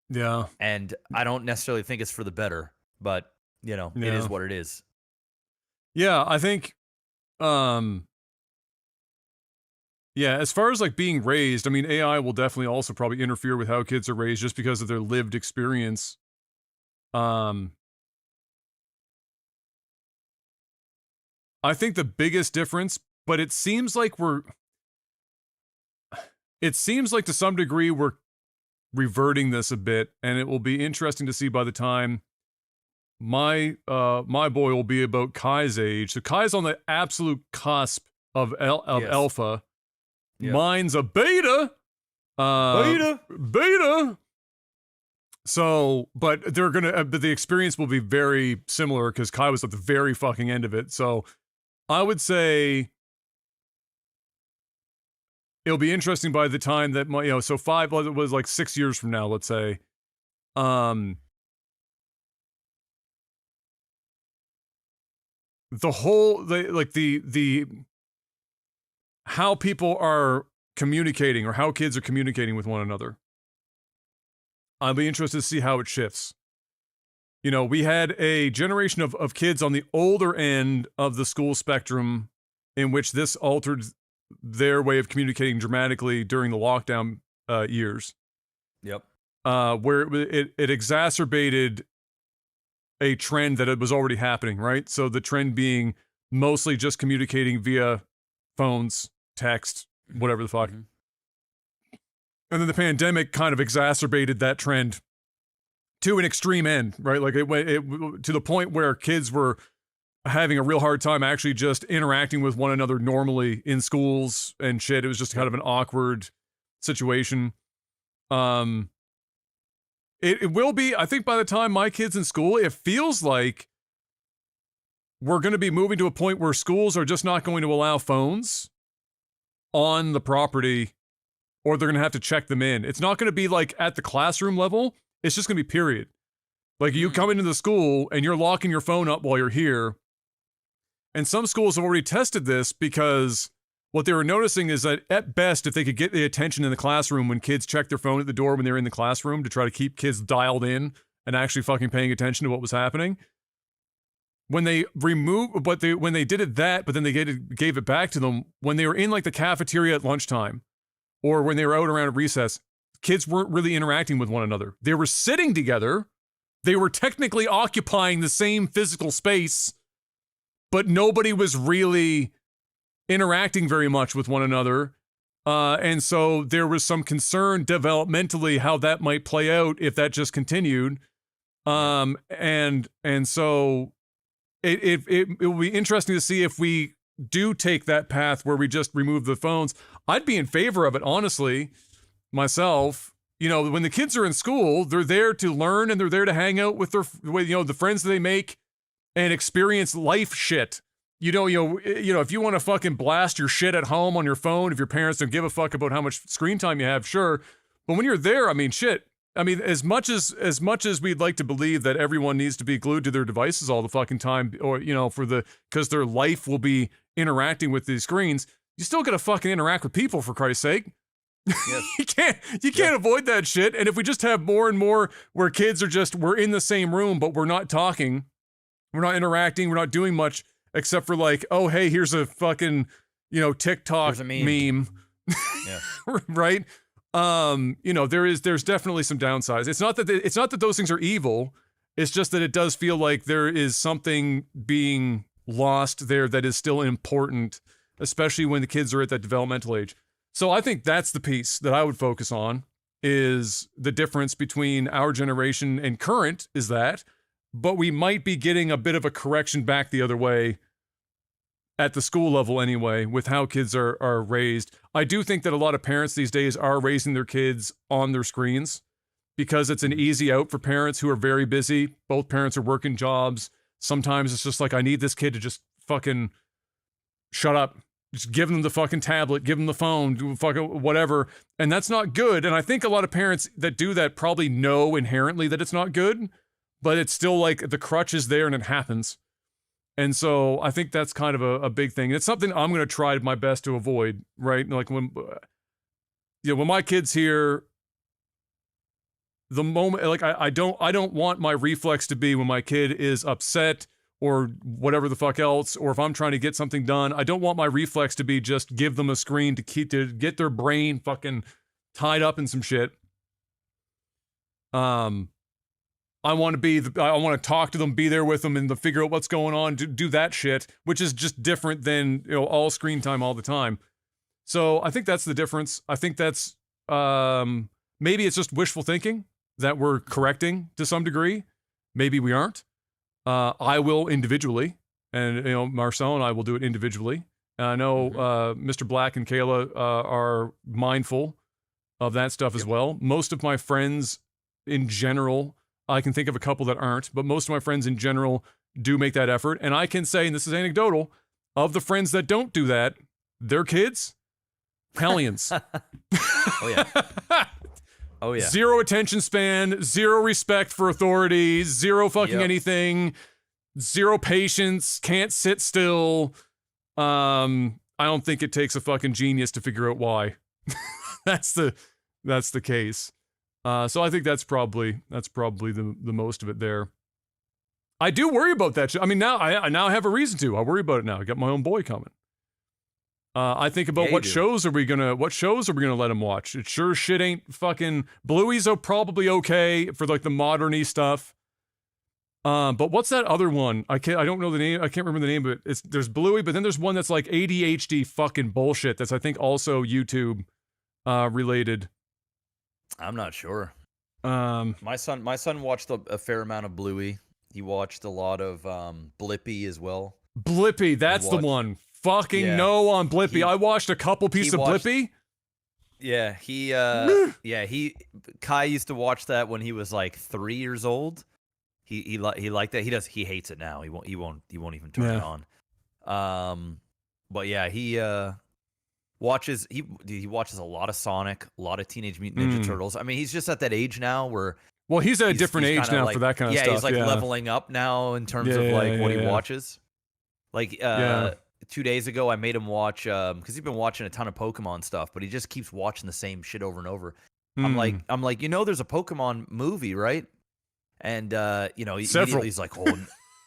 S1: Yeah.
S2: And I don't necessarily think it's for the better, but it is what it is.
S1: Yeah, I think as far as like being raised, I mean, AI will definitely also probably interfere with how kids are raised just because of their lived experience. I think the biggest difference, but it seems like to some degree we're reverting this a bit, and it will be interesting to see by the time my boy will be about Kai's age. So Kai's on the absolute cusp of alpha. Yep. Mine's a beta. Beta. So, but but the experience will be very similar because Kai was at the very fucking end of it. So, I would say it'll be interesting by the time that so 5 was like 6 years from now, let's say. The whole the how people are communicating or how kids are communicating with one another. I'll be interested to see how it shifts. We had a generation of kids on the older end of the school spectrum in which this altered their way of communicating dramatically during the lockdown years.
S2: Yep.
S1: Where it exacerbated a trend that it was already happening, right? So the trend being mostly just communicating via phones, text, whatever the fuck. Mm-hmm. And then the pandemic kind of exacerbated that trend to an extreme end, right? Like it to the point where kids were having a real hard time actually just interacting with one another normally in schools and shit. It was just kind of an awkward situation. It will be, I think by the time my kid's in school, it feels like we're going to be moving to a point where schools are just not going to allow phones on the property, or they're going to have to check them in. It's not going to be like at the classroom level. It's just going to be period. Like you come into the school and you're locking your phone up while you're here. And some schools have already tested this because what they were noticing is that at best, if they could get the attention in the classroom when kids check their phone at the door when they're in the classroom to try to keep kids dialed in and actually fucking paying attention to what was happening, when they when they did it that, but then they gave it back to them when they were in like the cafeteria at lunchtime or when they were out around at recess, kids weren't really interacting with one another. They were sitting together. They were technically occupying the same physical space, but nobody was really interacting very much with one another. And so there was some concern developmentally how that might play out if that just continued. And so it will be interesting to see if we do take that path where we just remove the phones. I'd be in favor of it, honestly, myself. You know, when the kids are in school, they're there to learn and they're there to hang out with the friends that they make and experience life shit. You know, if you want to fucking blast your shit at home on your phone, if your parents don't give a fuck about how much screen time you have, sure. But when you're there, I mean, shit. I mean, as much as we'd like to believe that everyone needs to be glued to their devices all the fucking time, or because their life will be interacting with these screens, you still gotta fucking interact with people, for Christ's sake.
S2: Yes.
S1: you can't avoid that shit. And if we just have more and more where kids are we're in the same room, but we're not talking, we're not interacting, we're not doing much. Except for like, oh, hey, here's a fucking, TikTok meme.
S2: Yeah.
S1: Right? There's definitely some downsides. It's not that those things are evil. It's just that it does feel like there is something being lost there that is still important, especially when the kids are at that developmental age. So I think that's the piece that I would focus on, is the difference between our generation and current is that. But we might be getting a bit of a correction back the other way at the school level anyway, with how kids are raised. I do think that a lot of parents these days are raising their kids on their screens because it's an easy out for parents who are very busy. Both parents are working jobs. Sometimes it's just like, I need this kid to just fucking shut up. Just give them the fucking tablet, give them the phone, do fucking whatever. And that's not good. And I think a lot of parents that do that probably know inherently that it's not good. But it's still like the crutch is there and it happens. And so I think that's kind of a big thing. It's something I'm going to try my best to avoid, right? Like when my kid's here, the moment, like I don't want my reflex to be when my kid is upset or whatever the fuck else, or if I'm trying to get something done, I don't want my reflex to be just give them a screen to get their brain fucking tied up in some shit. I want to talk to them, be there with them, and to figure out what's going on, do that shit, which is just different than, all screen time all the time. So I think that's the difference. I think that's, maybe it's just wishful thinking that we're correcting to some degree. Maybe we aren't. I will individually, and, Marcel and I will do it individually. And I know, Mr. Black and Kayla, are mindful of that stuff as well. Most of my friends in general, I can think of a couple that aren't, but most of my friends in general do make that effort. And I can say, and this is anecdotal, of the friends that don't do that, their kids, hellions.
S2: Oh, yeah. Oh, yeah.
S1: Zero attention span, zero respect for authority, zero fucking anything, zero patience, can't sit still. I don't think it takes a fucking genius to figure out why. That's the case. So I think that's probably the most of it there. I do worry about that shit. I mean, now I now have a reason to. I worry about it now. I got my own boy coming. I think about what shows are we gonna let him watch. It sure shit ain't fucking Bluey's probably okay for like the modern-y stuff. But what's that other one? I don't know the name. I can't remember the name of it. There's Bluey, but then there's one that's like ADHD fucking bullshit. That's I think also YouTube related.
S2: I'm not sure. My son watched a fair amount of Bluey. He watched a lot of Blippi as well.
S1: Blippi, that's the one. Fucking no on Blippi. I watched a couple pieces of Blippi.
S2: Yeah, Kai used to watch that when he was like 3 years old. He liked that. He hates it now. He won't even turn it on. But yeah, he watches a lot of Sonic, a lot of Teenage Mutant Ninja Turtles. I mean, he's just at that age now where
S1: he's at a different age now for that kind of stuff.
S2: He's like leveling up now in terms of what he watches. Like 2 days ago, I made him watch because he's been watching a ton of Pokemon stuff, but he just keeps watching the same shit over and over. I'm like, there's a Pokemon movie, right? And immediately he's like, oh.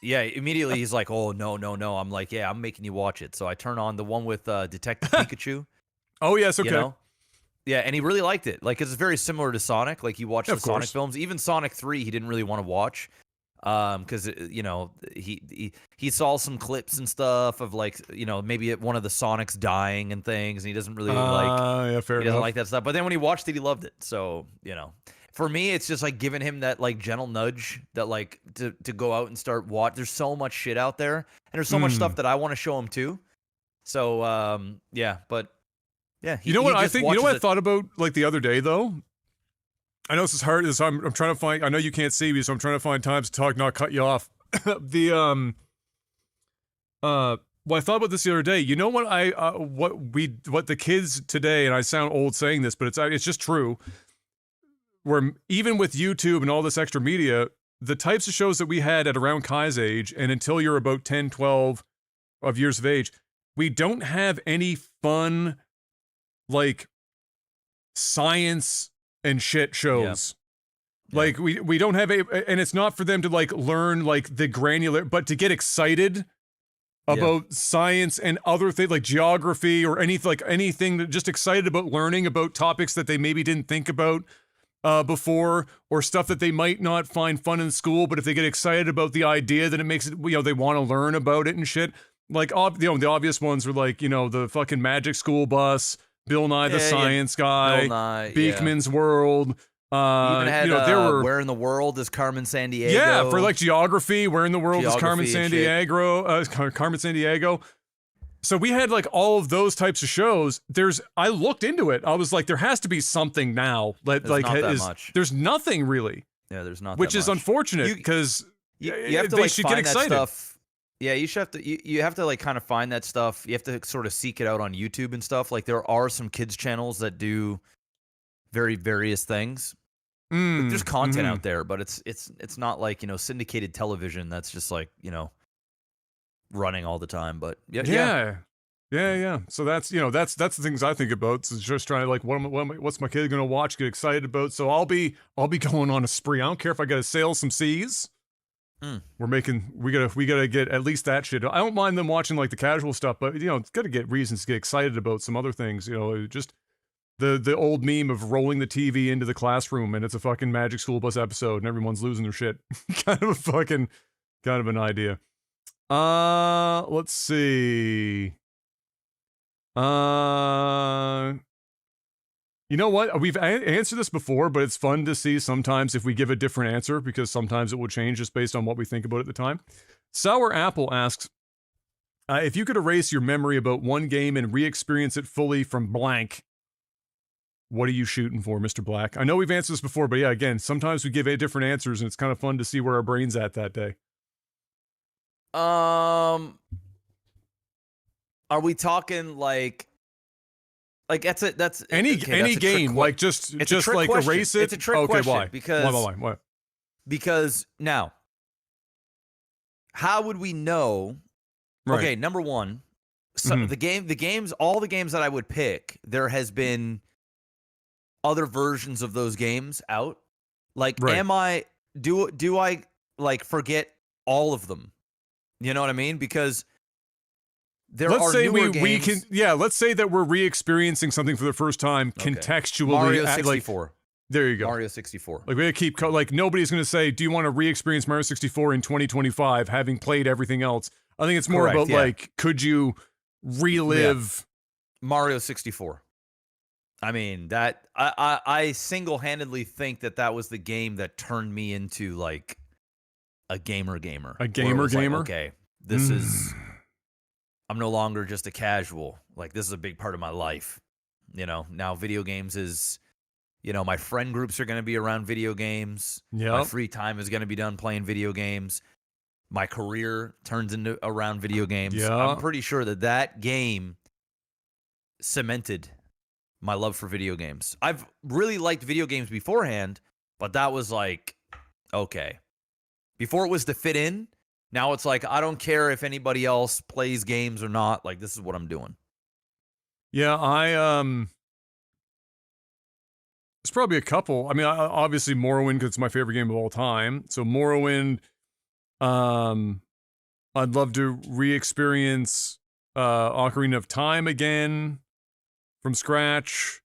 S2: Yeah, immediately he's like, oh, no. I'm like, yeah, I'm making you watch it. So I turn on the one with Detective Pikachu.
S1: Oh, yes, okay.
S2: Yeah, and he really liked it. Like, it's very similar to Sonic. Like, he watched the Sonic films. Even Sonic 3, he didn't really want to watch. Because he saw some clips and stuff of like maybe one of the Sonics dying and things, and he doesn't really
S1: yeah, fair
S2: he doesn't
S1: enough.
S2: like that stuff. But then when he watched it, he loved it. So for me, it's just like giving him that like gentle nudge that like to go out and start watch. There's so much shit out there, and there's so much stuff that I want to show him too. So yeah, but yeah,
S1: you know what I think? You know what I thought about like the other day though. I know this is hard. I'm trying to find. I know you can't see me, so I'm trying to find times to talk, not cut you off. Well, I thought about this the other day. You know what what the kids today, and I sound old saying this, but it's just true. Where even with YouTube and all this extra media, the types of shows that we had at around Kai's age, and until you're about 10, 12 of years of age, we don't have any fun, like, science and shit shows. Yeah. Like we don't have and it's not for them to like learn like the granular, but to get excited about science and other things like geography or anything that just excited about learning about topics that they maybe didn't think about before, or stuff that they might not find fun in school, but if they get excited about the idea, then it makes it, they want to learn about it and shit. Like the obvious ones were like the fucking Magic School Bus, Bill Nye the Science Guy,
S2: Bill Nye,
S1: Beekman's World.
S2: Even had
S1: there were
S2: Where in the World is Carmen Sandiego?
S1: Yeah, for like geography, Where in the World is Carmen Sandiego? Carmen Sandiego. So we had like all of those types of shows. I looked into it. I was like, there has to be something now that
S2: there's not that much.
S1: There's nothing really.
S2: Yeah, there's not.
S1: Which
S2: that
S1: is
S2: much.
S1: Unfortunate because
S2: you have to
S1: they
S2: like
S1: should
S2: find
S1: get excited.
S2: That stuff. Yeah, you have to like kind of find that stuff. You have to sort of seek it out on YouTube and stuff. Like there are some kids channels that do very various things. Like, there's content out there, but it's not like syndicated television that's just like running all the time. But yeah.
S1: So that's that's the things I think about. So just trying to like what's my kid gonna watch, get excited about. So I'll be going on a spree. I don't care if I gotta sail some seas. We gotta get at least that shit. I don't mind them watching like the casual stuff, but it's gotta get reasons to get excited about some other things. Just the old meme of rolling the TV into the classroom and it's a fucking Magic School Bus episode and everyone's losing their shit. kind of an idea. Let's see. You know what? We've answered this before, but it's fun to see sometimes if we give a different answer because sometimes it will change just based on what we think about at the time. Sour Apple asks, if you could erase your memory about one game and re-experience it fully from blank, what are you shooting for, Mr. Black? I know we've answered this before, but yeah, again, sometimes we give different answers and it's kind of fun to see where our brain's at that day.
S2: Are we talking like that's
S1: any game, like just like
S2: question.
S1: erase it?
S2: It's a trick question.
S1: Why?
S2: Why? Because now, how would we know?
S1: Right.
S2: Okay, number one, so all the games that I would pick, there has been other versions of those games out. Like, do I like forget all of them? You know what I mean? Because let's say let's say that we're re-experiencing something for the first time contextually. Mario 64.
S1: There you go.
S2: Mario 64.
S1: Like, we gotta keep like nobody's gonna say, "Do you want to re-experience Mario 64 in 2025, having played everything else?" I think it's more about like, could you relive
S2: Mario 64? I mean, that I single-handedly think that was the game that turned me into like a gamer.
S1: A gamer.
S2: Like, okay, this is. I'm no longer just a casual. Like, this is a big part of my life. Now video games is, my friend groups are going to be around video games.
S1: Yep.
S2: My free time is going to be done playing video games. My career turns into around video games.
S1: Yep.
S2: I'm pretty sure that game cemented my love for video games. I've really liked video games beforehand, but that was like, okay. Before it was to fit in. Now it's like, I don't care if anybody else plays games or not. Like, this is what I'm doing.
S1: Yeah, it's probably a couple. I mean, obviously Morrowind, because it's my favorite game of all time. So Morrowind, I'd love to re-experience Ocarina of Time again from scratch.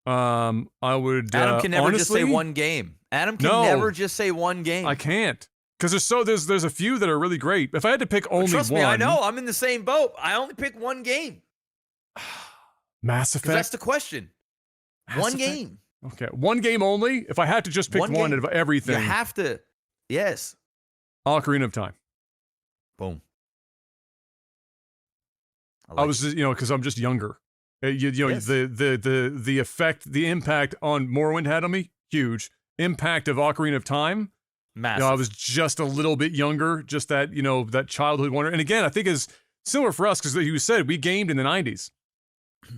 S1: I would.
S2: Adam can never just say one game. Adam can never just say one game.
S1: I can't. Because there's a few that are really great. If I had to pick only
S2: Trust
S1: one,
S2: me, I know. I'm in the same boat. I only pick one game.
S1: Mass
S2: Because
S1: Effect.
S2: that's the question.
S1: Mass
S2: One
S1: Effect?
S2: game.
S1: Okay, one game only. If I had to just pick one
S2: game.
S1: of everything,
S2: You have to. Yes.
S1: Ocarina of Time.
S2: Boom.
S1: I was just, because I'm just younger.
S2: Yes.
S1: The effect, the impact on Morrowind had on me, huge. Impact of Ocarina of Time,
S2: massive.
S1: I was just a little bit younger, just that, that childhood wonder. And again, I think is similar for us because you said we gamed in the 90s.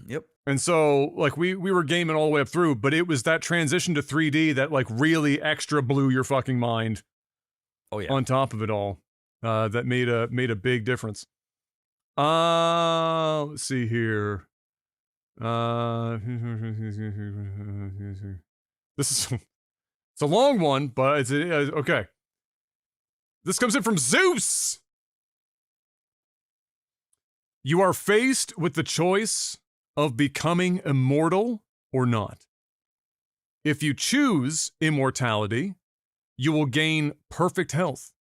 S2: Yep.
S1: And so, like, we were gaming all the way up through, but it was that transition to 3D that, like, really extra blew your fucking mind.
S2: Oh, yeah.
S1: On top of it all, that made a big difference. Let's see here. This is it's a long one, but it's okay. This comes in from Zeus. You are faced with the choice of becoming immortal or not. If you choose immortality, you will gain perfect health.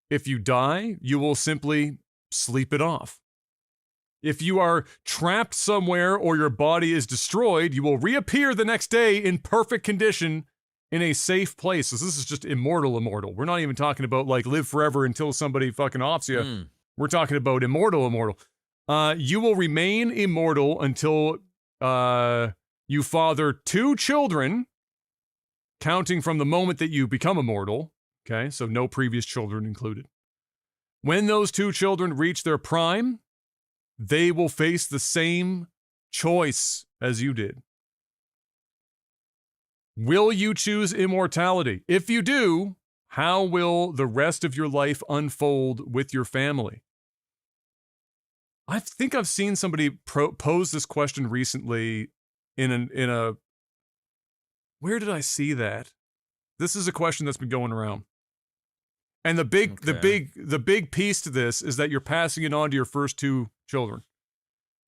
S1: If you die, you will simply sleep it off. If you are trapped somewhere or your body is destroyed, you will reappear the next day in perfect condition in a safe place. So this is just immortal. We're not even talking about like live forever until somebody fucking offs you. We're talking about immortal. You will remain immortal until you father 2 children, counting from the moment that you become immortal. Okay, so no previous children included. When those 2 children reach their prime, they will face the same choice as you did. Will you choose immortality? If you do, how will the rest of your life unfold with your family? I think I've seen somebody pose this question recently in a where did I see that? This is a question that's been going around. And the big piece to this is that you're passing it on to your first 2 children,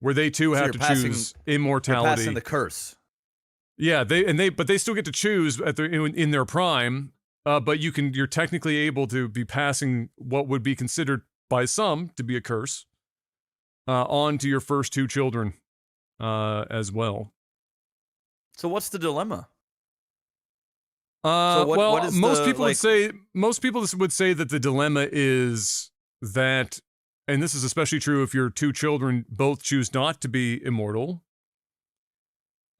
S1: where they too have to choose immortality.
S2: You're passing the curse.
S1: Yeah, but they still get to choose in their prime. But you're technically able to be passing what would be considered by some to be a curse on to your first 2 children as well.
S2: So what's the dilemma?
S1: Most people would say that the dilemma is that, and this is especially true if your 2 children both choose not to be immortal.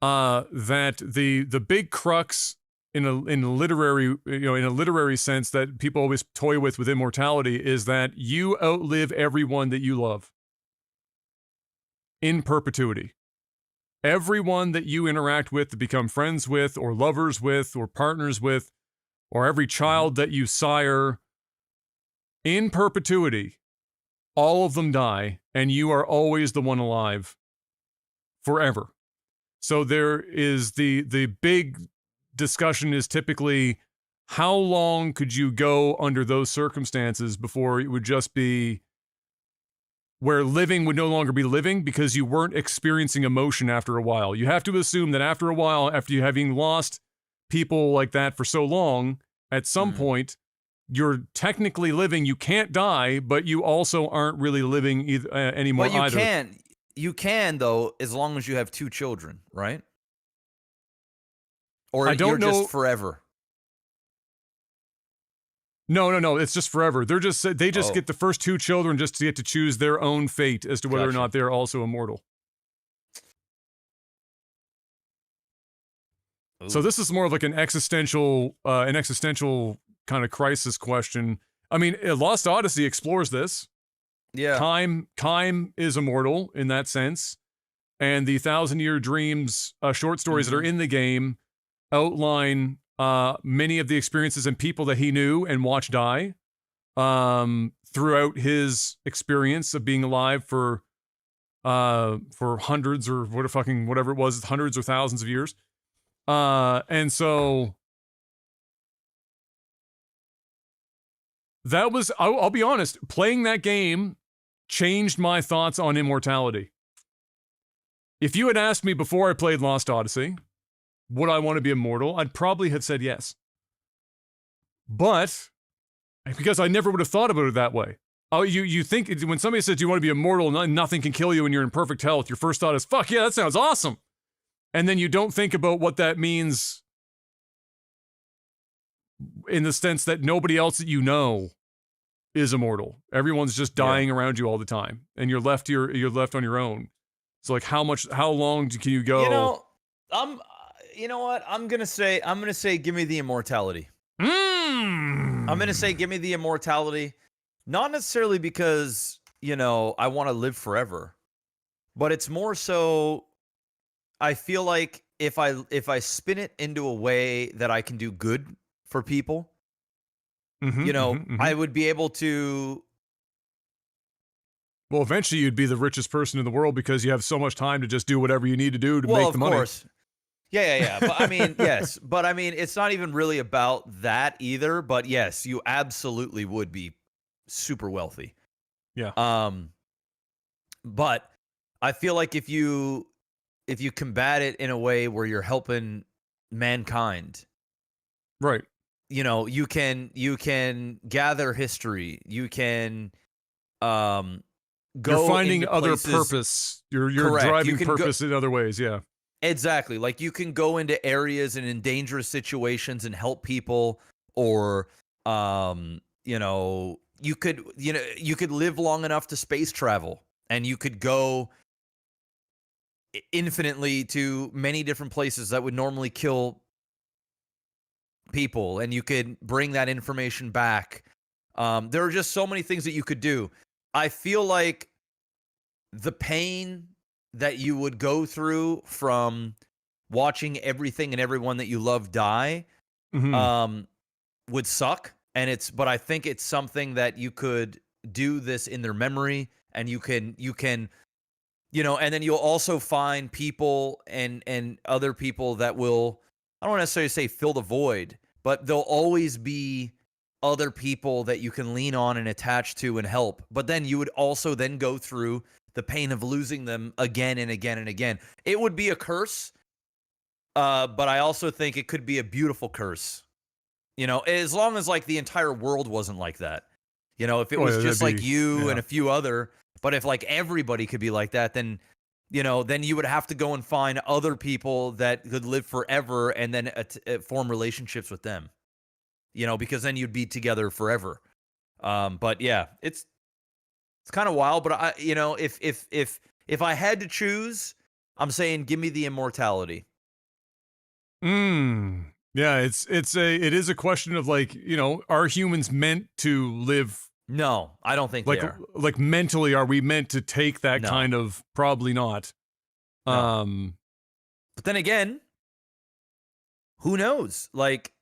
S1: That the big crux in a literary sense that people always toy with immortality is that you outlive everyone that you love in perpetuity. Everyone that you interact with, to become friends with, or lovers with, or partners with, or every child that you sire, in perpetuity, all of them die, and you are always the one alive forever. So there is the big discussion is typically how long could you go under those circumstances before it would just be where living would no longer be living because you weren't experiencing emotion after a while. You have to assume that after a while, after you having lost people like that for so long, at some point, you're technically living. You can't die, but you also aren't really living anymore either.
S2: Well, you can though, as long as you have 2 children, right? Or you're just forever.
S1: No. It's just forever. They just get the first 2 children just to get to choose their own fate as to whether or not they're also immortal. Ooh. So this is more of like an existential kind of crisis question. I mean, Lost Odyssey explores this.
S2: Yeah.
S1: Time is immortal in that sense, and the 1,000-Year Dreams short stories that are in the game outline many of the experiences and people that he knew and watched die throughout his experience of being alive for hundreds or whatever it was, hundreds or thousands of years. And so that was, I'll be honest, playing that game changed my thoughts on immortality. If you had asked me before I played Lost Odyssey, would I want to be immortal? I'd probably have said yes. But Because I never would have thought about it that way. Oh, you think when somebody says you want to be immortal and nothing can kill you and you're in perfect health, your first thought is, fuck yeah, that sounds awesome. And then you don't think about what that means in the sense that nobody else that you know is immortal. Everyone's just dying around you all the time, and you're left on your own. So like, how long can you go?
S2: You know what? I'm gonna say, give me the immortality. I'm gonna say, give me the immortality. Not necessarily because, I want to live forever, but it's more so I feel like if I spin it into a way that I can do good for people, I would be able to.
S1: Well, eventually you'd be the richest person in the world because you have so much time to just do whatever you need to do to make the money.
S2: Of course. Yeah. But I mean, yes. But I mean, it's not even really about that either. But yes, you absolutely would be super wealthy.
S1: Yeah.
S2: But I feel like if you combat it in a way where you're helping mankind,
S1: right?
S2: You can gather history. You can go.
S1: You're finding other purpose. You're driving purpose in other ways. Yeah.
S2: Exactly. Like you can go into areas and in dangerous situations and help people, or you could live long enough to space travel, and you could go infinitely to many different places that would normally kill people, and you could bring that information back. There are just so many things that you could do. I feel like the pain that you would go through from watching everything and everyone that you love die would suck. But I think it's something that you could do this in their memory, and you can, and then you'll also find people and other people that will, I don't necessarily say fill the void, but there'll always be other people that you can lean on and attach to and help. But then you would also then go through the pain of losing them again and again and again. It would be a curse, but I also think it could be a beautiful curse. As long as like the entire world wasn't like that. If it was just like you and a few other, but if like everybody could be like that, then then you would have to go and find other people that could live forever and then form relationships with them. Because then you'd be together forever. But yeah, it's kind of wild. But if I had to choose, I'm saying give me the immortality.
S1: Yeah, it is a question of like, are humans meant to live?
S2: No, I don't think they are.
S1: Like mentally, are we meant to take that kind of? Probably not.
S2: No. But then again, who knows? Like,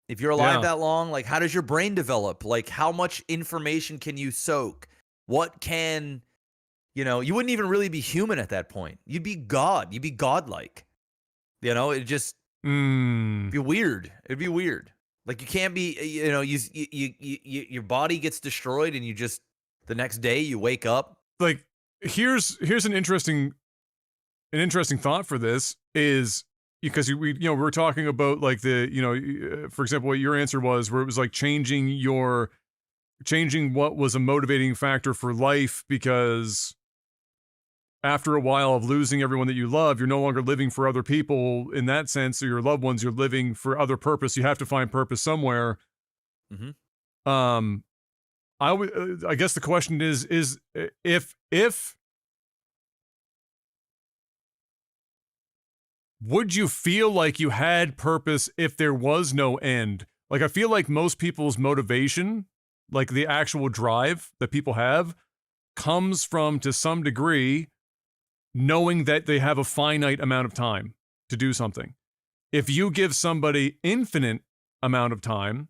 S2: if you're alive that long, like, how does your brain develop? Like, how much information can you soak? What can, you wouldn't even really be human at that point. You'd be God. You'd be godlike. It just be weird. It'd be weird. Like, you can't be, your body gets destroyed, and you just, the next day you wake up.
S1: Like, here's an interesting thought for this is, because we were talking about like the, for example, what your answer was, where it was like changing what was a motivating factor for life, because after a while of losing everyone that you love, you're no longer living for other people in that sense, or your loved ones. You're living for other purpose. You have to find purpose somewhere. I guess the question is if would you feel like you had purpose if there was no end? Like, I feel like most people's motivation, like the actual drive that people have, comes from, to some degree, knowing that they have a finite amount of time to do something. If you give somebody infinite amount of time,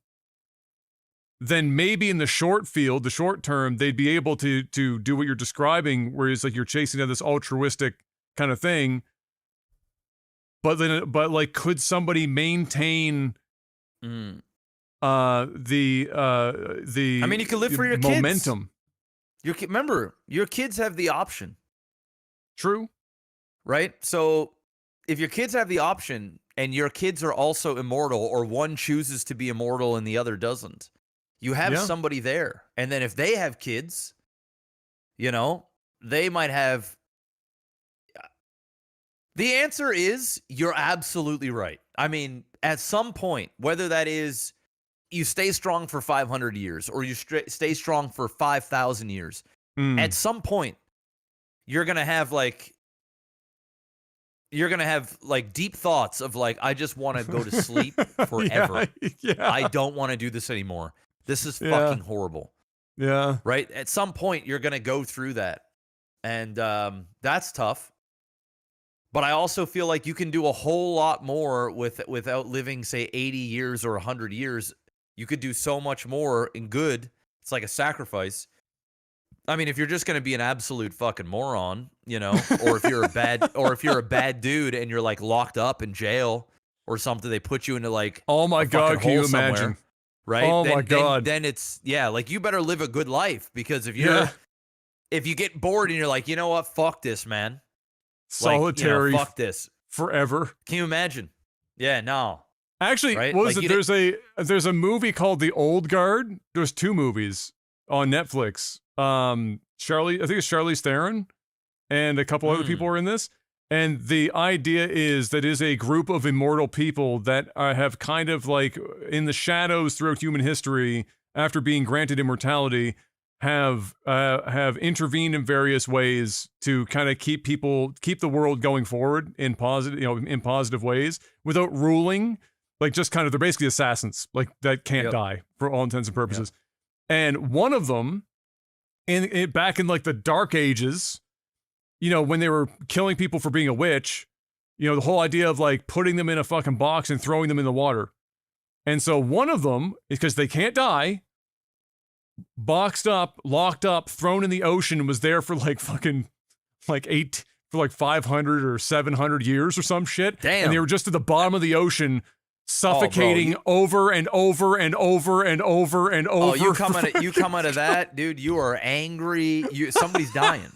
S1: then maybe in the short term, they'd be able to do what you're describing, where it's like you're chasing down this altruistic kind of thing. But like, could somebody maintain the
S2: I mean, you can live for your
S1: momentum.
S2: Kids. Remember, your kids have the option.
S1: True.
S2: Right? So if your kids have the option, and your kids are also immortal, or one chooses to be immortal and the other doesn't, You have somebody there. And then if they have kids, you know, they might have. The answer is you're absolutely right. I mean, at some point, whether that is you stay strong for 500 years or you stay strong for 5,000 years, at some point, you're going to have like deep thoughts of like, I just want to go to sleep forever. I don't want to do this anymore. This is fucking horrible.
S1: Yeah.
S2: Right? At some point, you're going to go through that. And that's tough. But I also feel like you can do a whole lot more without living, say, 80 years or 100 years. You could do so much more in good. It's like a sacrifice. I mean, if you're just going to be an absolute fucking moron, you know, or if you're a bad dude and you're like locked up in jail or something, they put you into like
S1: oh my god, can you imagine?
S2: Right?
S1: Oh my god.
S2: Then it's like you better live a good life because if you get bored and you're like, you know what, fuck this, man.
S1: Solitary,
S2: like, fuck this
S1: forever.
S2: Can you imagine? Yeah, no.
S1: Actually,
S2: right?
S1: what was it? There's a movie called The Old Guard. There's 2 movies on Netflix. I think it's Charlize Theron and a couple other people are in this. And the idea is that is a group of immortal people that have kind of like in the shadows throughout human history, after being granted immortality, have intervened in various ways to kind of keep the world going forward in positive ways without ruling, like just kind of, they're basically assassins, like that can't die for all intents and purposes. And one of them back in like the Dark Ages, you know, when they were killing people for being a witch, you know, the whole idea of like putting them in a fucking box and throwing them in the water. And so one of them, because they can't die, boxed up, locked up, thrown in the ocean, and was there for like fucking like 500 or 700 years or some shit.
S2: Damn.
S1: And they were just at the bottom of the ocean, suffocating over and over and over and over and over.
S2: Oh, you come out of that, dude. You are angry. Somebody's dying.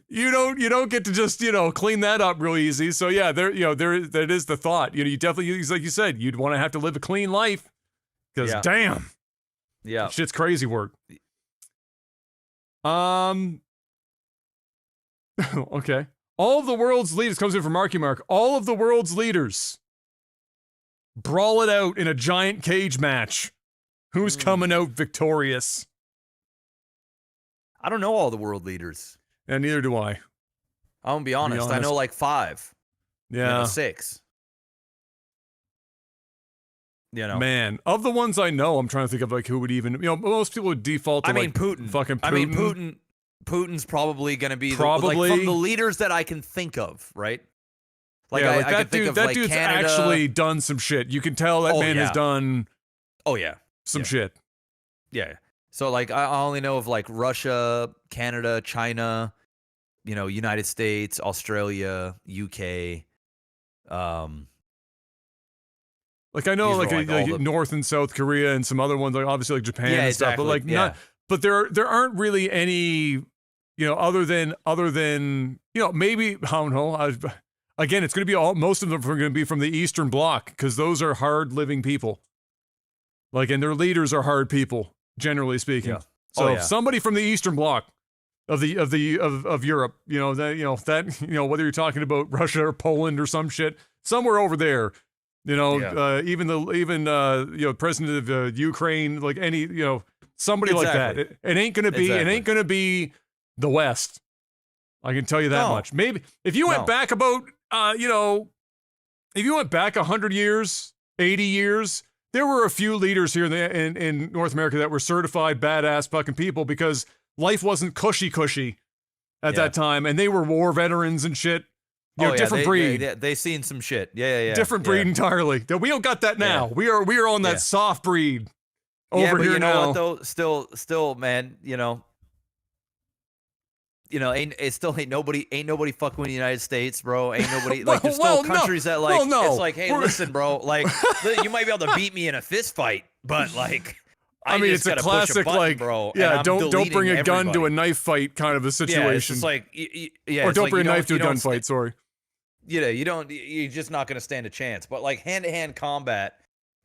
S1: You don't get to just, you know, clean that up real easy. So yeah, that is the thought. You know, you definitely, like you said, you'd want to have to live a clean life because damn.
S2: Yeah.
S1: Shit's crazy work. Okay. All of the world's leaders, comes in from Marky Mark. All of the world's leaders brawl it out in a giant cage match. Who's coming out victorious?
S2: I don't know all the world leaders.
S1: And neither do I.
S2: I'm gonna be honest. I know like 5.
S1: Yeah.
S2: 6. You know,
S1: man, of the ones I know, I'm trying to think of like who would even, you know, most people would default to
S2: Putin.
S1: Fucking Putin.
S2: I mean, Putin's probably going to be like from the leaders that I can think of, right? Like,
S1: yeah,
S2: I
S1: that
S2: can
S1: dude,
S2: think of
S1: that
S2: like
S1: dude's
S2: Canada.
S1: actually done some shit. You can tell that man has done.
S2: Oh yeah,
S1: some shit.
S2: Yeah. So like, I only know of like Russia, Canada, China, you know, United States, Australia, UK.
S1: Like I know, like North and South Korea and some other ones, like obviously like Japan and stuff, but like not. But there aren't really any, you know, other than you know, maybe I don't know. Again, it's going to be most of them are going to be from the Eastern Bloc because those are hard living people. Like, and their leaders are hard people, generally speaking. Yeah. So somebody from the Eastern Bloc of Europe, you know, whether you're talking about Russia or Poland or some shit, somewhere over there. You know, even you know, president of Ukraine, like any, you know, somebody like that. It ain't gonna be the West. I can tell you that much. Maybe if you went back about, you know, if you went back 100 years, 80 years, there were a few leaders here in North America that were certified badass fucking people because life wasn't cushy at that time, and they were war veterans and shit. You know, different breed.
S2: They seen some shit. Yeah.
S1: Different breed entirely. We don't got that now. We are on that soft breed over here now. You know what
S2: though? Still, man. You know, ain't nobody fucking with the United States, bro. Ain't nobody like. There's still countries that like. It's like, hey, listen, bro. Like, you might be able to beat me in a fist fight, but like.
S1: I mean, it's a classic, button, like,
S2: bro,
S1: don't bring a gun to a knife fight kind of a situation.
S2: Yeah, it's just like,
S1: or don't bring a knife to a gunfight. Sorry.
S2: You're just not going to stand a chance. But like hand-to-hand combat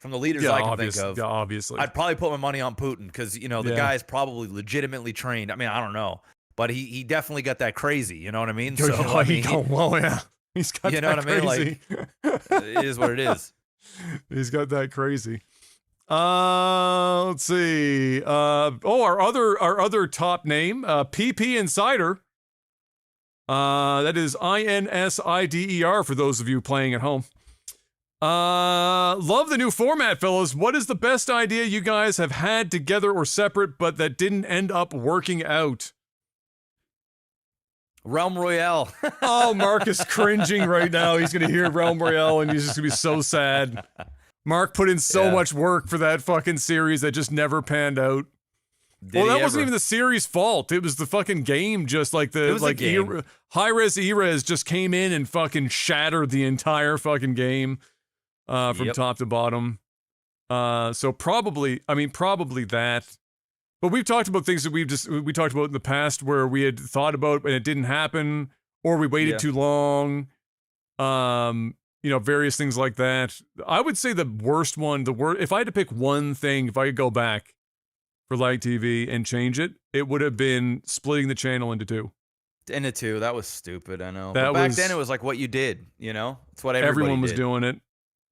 S2: From the leaders
S1: Yeah,
S2: I can think of,
S1: yeah, obviously.
S2: I'd probably put my money on Putin because, you know, the guy is probably legitimately trained. I mean, I don't know, but he definitely got that crazy. You know what I mean? So, I mean,
S1: well, yeah. He's got
S2: you know
S1: that
S2: what I mean?
S1: crazy.
S2: Like, it is what it is.
S1: He's got that crazy. Let's see. Our other top name, PP Insider. That is INSIDER for those of you playing at home. Love the new format, fellas. What is the best idea you guys have had together or separate, but that didn't end up working out?
S2: Realm Royale.
S1: Oh, Mark is cringing right now. He's going to hear Realm Royale and he's just going to be so sad. Mark put in so much work for that fucking series that just never panned out. Well, that wasn't even the series' fault. It was the fucking game. Just like the high-res ERES just came in and fucking shattered the entire fucking game from top to bottom. So probably that. But we've talked about things that we talked about in the past where we had thought about and it didn't happen, or we waited too long. You know, various things like that. I would say the worst one, if I had to pick one thing, if I could go back for Light TV and change it, it would have been splitting the channel into two.
S2: Into two, that was stupid, I know. But back then it was like what you did, you know? It's what everyone
S1: was doing it.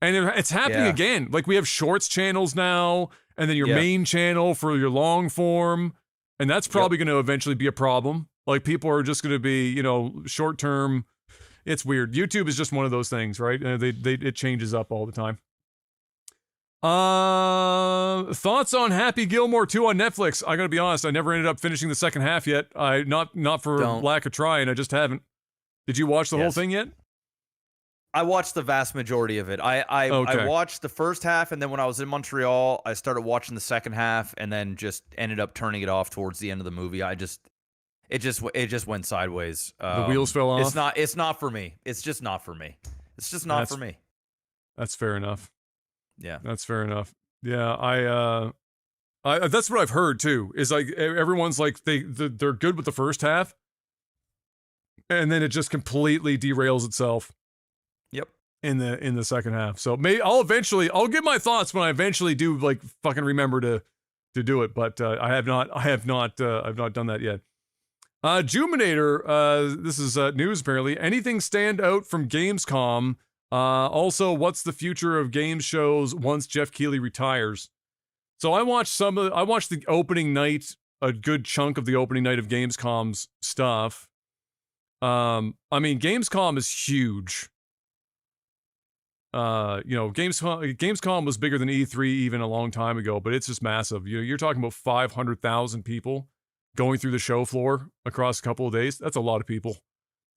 S1: And it's happening again. Like we have shorts channels now, and then your main channel for your long form, and that's probably going to eventually be a problem. Like people are just going to be, you know, short term. It's weird. YouTube is just one of those things, right? It changes up all the time. Thoughts on Happy Gilmore 2 on Netflix? I gotta be honest, I never ended up finishing the second half yet. Not for lack of trying, I just haven't. Did you watch the whole thing yet?
S2: I watched the vast majority of it. I watched the first half, and then when I was in Montreal, I started watching the second half, and then just ended up turning it off towards the end of the movie. It just went sideways.
S1: The wheels fell off.
S2: It's not for me. It's just not for me. It's just not for me.
S1: That's fair enough.
S2: Yeah,
S1: that's fair enough. Yeah, I that's what I've heard too. Is like everyone's like they're good with the first half, and then it just completely derails itself.
S2: Yep.
S1: In the second half. So I'll give my thoughts when I eventually do like fucking remember to do it. But I have not done that yet. Juminator, this is news apparently. Anything stand out from Gamescom? Also, what's the future of game shows once Jeff Keighley retires? So I watched the opening night, a good chunk of the opening night of Gamescom's stuff. I mean, Gamescom is huge. You know, Gamescom was bigger than E3 even a long time ago, but it's just massive. You're talking about 500,000 people going through the show floor across a couple of days. That's a lot of people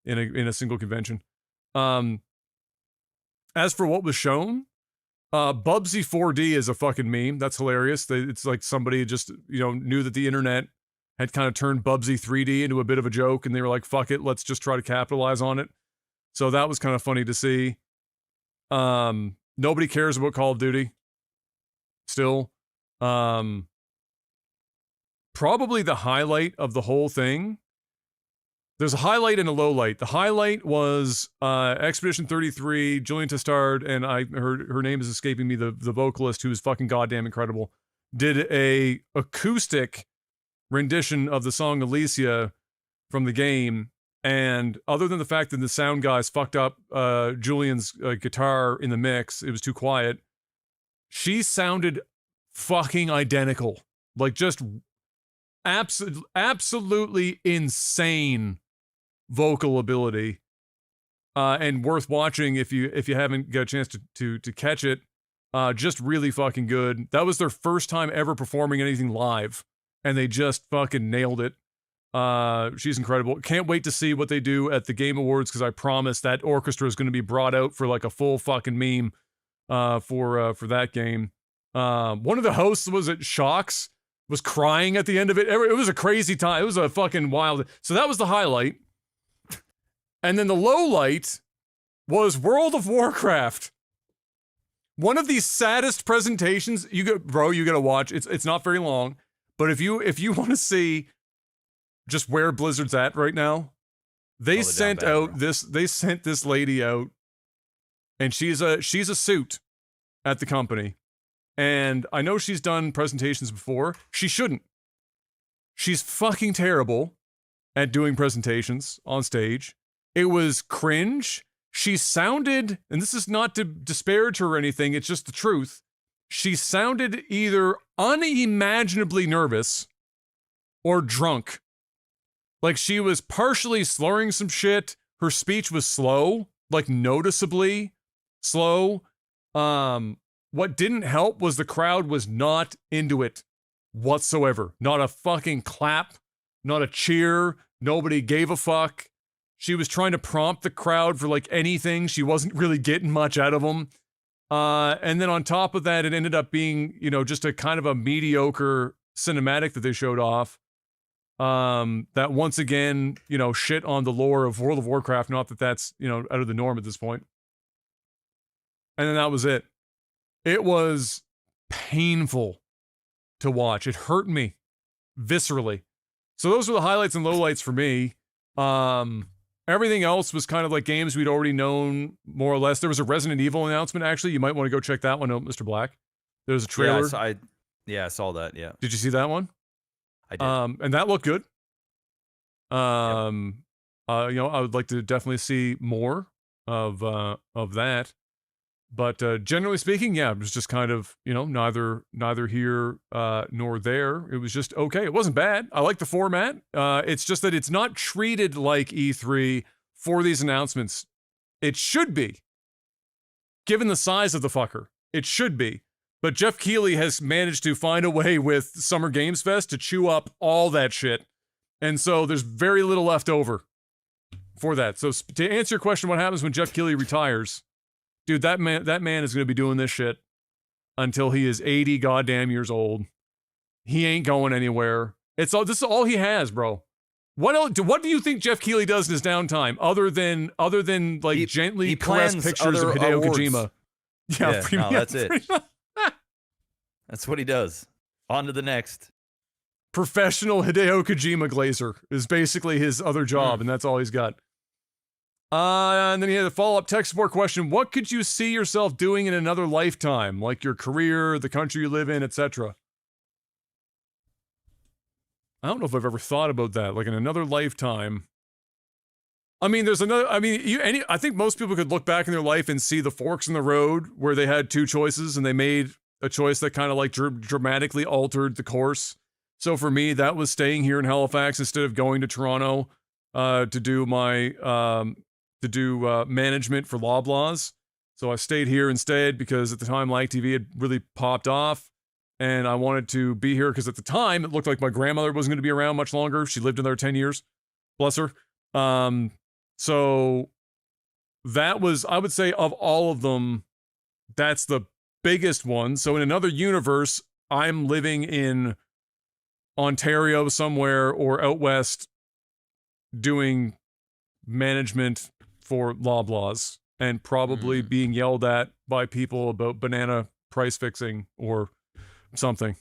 S1: in a single convention. As for what was shown, Bubsy 4D is a fucking meme. That's hilarious. It's like somebody just, you know, knew that the internet had kind of turned Bubsy 3D into a bit of a joke, and they were like, fuck it, let's just try to capitalize on it. So that was kind of funny to see. Nobody cares about Call of Duty. Still. Probably the highlight of the whole thing. There's a highlight and a low light. The highlight was Expedition 33, Julian Testard, and her name is escaping me, the vocalist who is fucking goddamn incredible, did a acoustic rendition of the song Alicia from the game. And other than the fact that the sound guys fucked up Julian's guitar in the mix, it was too quiet, she sounded fucking identical. Like just absolutely insane vocal ability, and worth watching if you haven't got a chance to catch it. Just really fucking good. That was their first time ever performing anything live, and they just fucking nailed it. She's incredible. Can't wait to see what they do at the Game Awards, because I promise that orchestra is going to be brought out for like a full fucking meme for that game. One of the hosts was at Shocks, was crying at the end of it. It was a crazy time. It was a fucking wild. So that was the highlight. And then the low light was World of Warcraft. One of the saddest presentations you gotta watch. It's not very long, but if you want to see just where Blizzard's at right now, they sent this lady out, and she's a suit at the company, And I know she's done presentations before. She shouldn't. She's fucking terrible at doing presentations on stage. It was cringe. She sounded, and this is not to disparage her or anything, it's just the truth. She sounded either unimaginably nervous or drunk. Like she was partially slurring some shit. Her speech was slow, like noticeably slow. What didn't help was the crowd was not into it whatsoever. Not a fucking clap, not a cheer. Nobody gave a fuck. She was trying to prompt the crowd for like anything. She wasn't really getting much out of them. And then on top of that, it ended up being, just a kind of a mediocre cinematic that they showed off. That once again, shit on the lore of World of Warcraft. Not that that's, out of the norm at this point. And then that was it. It was painful to watch. It hurt me viscerally. So those were the highlights and lowlights for me. Everything else was kind of like games we'd already known more or less. There was a Resident Evil announcement, actually. You might want to go check that one out, Mr. Black. There's a trailer.
S2: I saw that, yeah.
S1: Did you see that one?
S2: I did.
S1: And that looked good.
S2: Yep.
S1: I would like to definitely see more of that. But generally speaking, yeah, it was just kind of, neither here nor there. It was just okay. It wasn't bad. I like the format. It's just that it's not treated like E3 for these announcements. It should be. Given the size of the fucker, it should be. But Jeff Keighley has managed to find a way with Summer Games Fest to chew up all that shit. And so there's very little left over for that. So to answer your question, what happens when Jeff Keighley retires? Dude, that man is going to be doing this shit until he is 80 goddamn years old. He ain't going anywhere. This is all he has, bro. What do you think Jeff Keighley does in his downtime other than like gently caress pictures of Hideo
S2: awards.
S1: Kojima? Yeah,
S2: that's it. That's what he does. On to the next.
S1: Professional Hideo Kojima glazer is basically his other job, and that's all he's got. And then he had a follow-up tech support question. What could you see yourself doing in another lifetime? Like your career, the country you live in, etc. I don't know if I've ever thought about that. Like in another lifetime. I mean, I think most people could look back in their life and see the forks in the road where they had two choices and they made a choice that kind of like dramatically altered the course. So for me, that was staying here in Halifax instead of going to Toronto to do my management for Loblaws. So I stayed here instead because at the time Live TV had really popped off and I wanted to be here because at the time it looked like my grandmother wasn't going to be around much longer. She lived another 10 years. Bless her. So that was, I would say, of all of them, that's the biggest one. So in another universe, I'm living in Ontario somewhere or out west doing management for Loblaws and probably being yelled at by people about banana price fixing or something.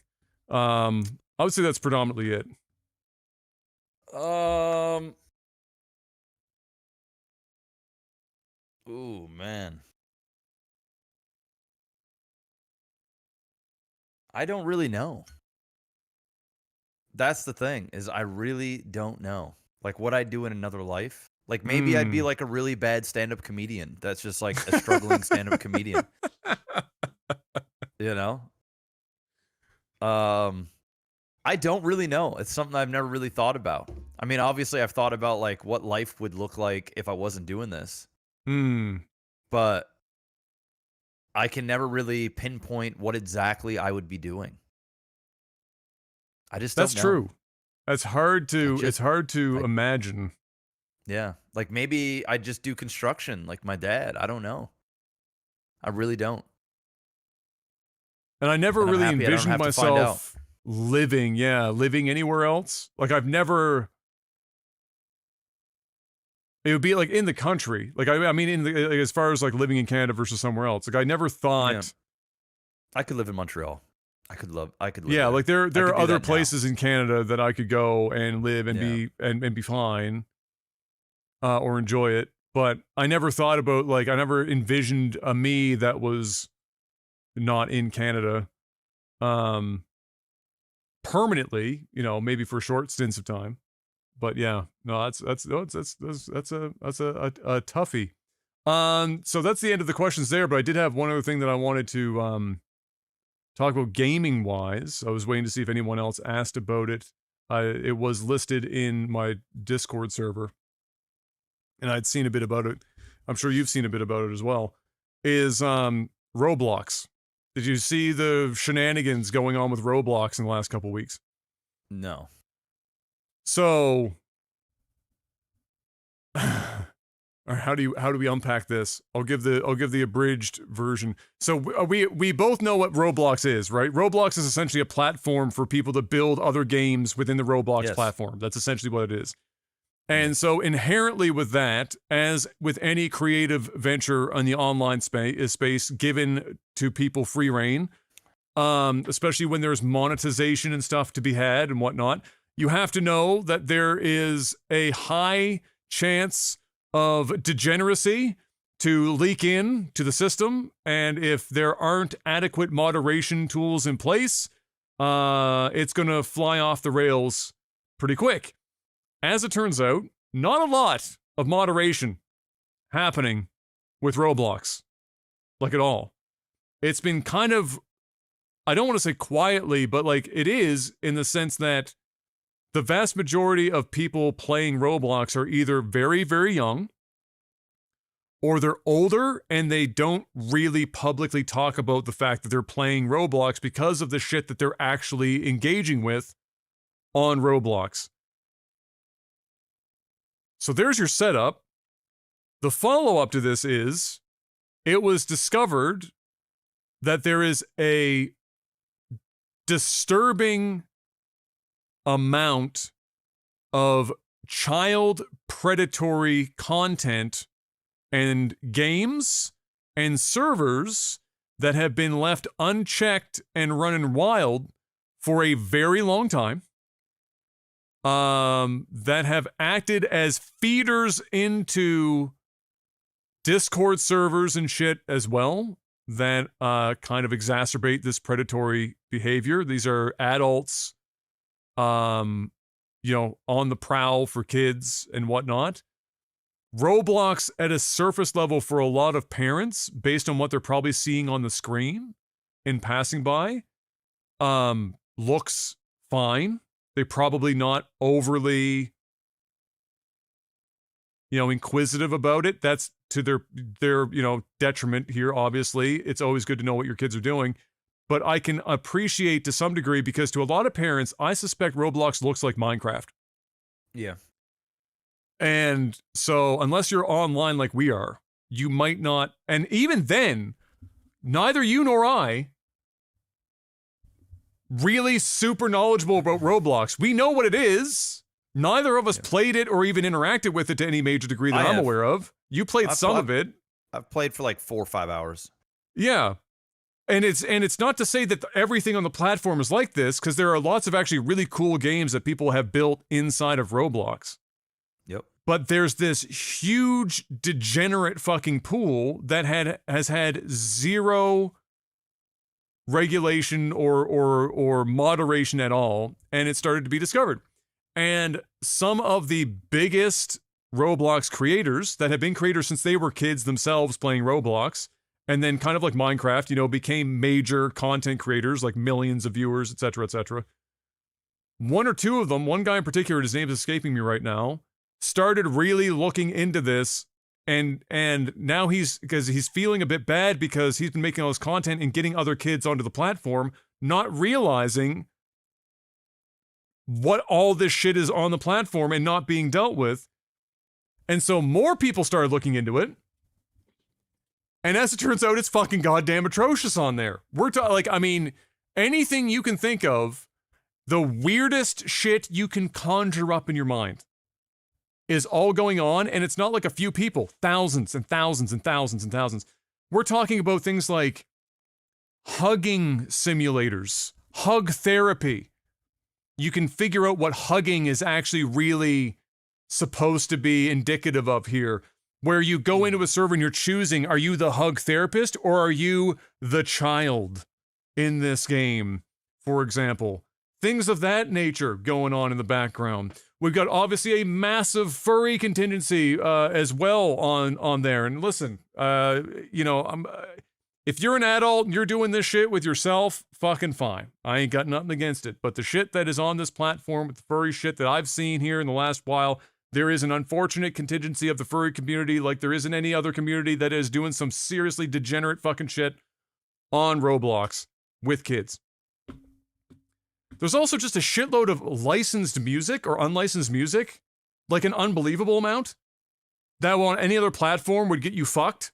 S1: I would say that's predominantly it.
S2: Ooh, man. I don't really know. That's the thing, is I really don't know. Like what I'd do in another life. Like maybe I'd be like a really bad stand-up comedian. That's just like a struggling stand-up comedian. You know? I don't really know. It's something I've never really thought about. I mean, obviously I've thought about like what life would look like if I wasn't doing this. But I can never really pinpoint what exactly I would be doing. I just don't know.
S1: That's true. It's hard to imagine.
S2: Yeah. Like maybe I just do construction like my dad. I don't know. I really don't.
S1: And I never really envisioned myself living anywhere else. Like I've never. It would be like in the country. Like I mean, like, as far as like living in Canada versus somewhere else. Like I never thought.
S2: Yeah. I could live in Montreal. I could live.
S1: Yeah,
S2: there.
S1: like there are other places in Canada that I could go and live and be fine, or enjoy it. But I never thought about I never envisioned a me that was not in Canada. permanently, maybe for short stints of time. But yeah, no, that's a toughie. So that's the end of the questions there, but I did have one other thing that I wanted to talk about gaming wise. I was waiting to see if anyone else asked about it. It was listed in my Discord server, and I'd seen a bit about it. I'm sure you've seen a bit about it as well. Is Roblox. Did you see the shenanigans going on with Roblox in the last couple weeks?
S2: No.
S1: So, how do we unpack this? I'll give the abridged version. So we both know what Roblox is, right? Roblox is essentially a platform for people to build other games within the Roblox platform. That's essentially what it is. And so inherently with that, as with any creative venture in the online space given to people free reign, especially when there's monetization and stuff to be had and whatnot, you have to know that there is a high chance of degeneracy to leak in to the system, and if there aren't adequate moderation tools in place, it's going to fly off the rails pretty quick. As it turns out, not a lot of moderation happening with Roblox, like at all. It's been kind of, I don't want to say quietly, but like it is in the sense that the vast majority of people playing Roblox are either very, very young, or they're older and they don't really publicly talk about the fact that they're playing Roblox because of the shit that they're actually engaging with on Roblox. So there's your setup. The follow-up to this is, it was discovered that there is a disturbing amount of child predatory content and games and servers that have been left unchecked and running wild for a very long time, that have acted as feeders into Discord servers and shit as well, that kind of exacerbate this predatory behavior. These are adults on the prowl for kids and whatnot. Roblox at a surface level for a lot of parents, based on what they're probably seeing on the screen in passing by, looks fine. They're probably not overly, inquisitive about it. That's to their detriment here, obviously. It's always good to know what your kids are doing. But I can appreciate to some degree, because to a lot of parents, I suspect Roblox looks like Minecraft.
S2: Yeah.
S1: And so unless you're online like we are, you might not. And even then, neither you nor I really super knowledgeable about Roblox. We know what it is. Neither of us played it or even interacted with it to any major degree that I'm aware of. You played some of it.
S2: I've played for like 4 or 5 hours.
S1: Yeah. And it's not to say that everything on the platform is like this, because there are lots of actually really cool games that people have built inside of Roblox.
S2: Yep.
S1: But there's this huge degenerate fucking pool that has had zero regulation or moderation at all, and it started to be discovered. And some of the biggest Roblox creators that have been creators since they were kids themselves playing Roblox, and then kind of like Minecraft, became major content creators, like millions of viewers, etc., etc. One or two of them, one guy in particular, his name is escaping me right now, started really looking into this, and now he's feeling a bit bad because he's been making all this content and getting other kids onto the platform, not realizing what all this shit is on the platform and not being dealt with. And so more people started looking into it. And as it turns out, it's fucking goddamn atrocious on there. Anything you can think of, the weirdest shit you can conjure up in your mind is all going on, and it's not like a few people, thousands and thousands and thousands and thousands. We're talking about things like hugging simulators, hug therapy. You can figure out what hugging is actually really supposed to be indicative of here, where you go into a server and you're choosing, are you the hug therapist or are you the child in this game? for example. Things of that nature going on in the background. We've got obviously a massive furry contingency as well on there. And listen, if you're an adult and you're doing this shit with yourself, fucking fine. I ain't got nothing against it. But the shit that is on this platform with the furry shit that I've seen here in the last while, there is an unfortunate contingency of the furry community like there isn't any other community that is doing some seriously degenerate fucking shit on Roblox with kids. There's also just a shitload of licensed music or unlicensed music, like an unbelievable amount, that on any other platform would get you fucked.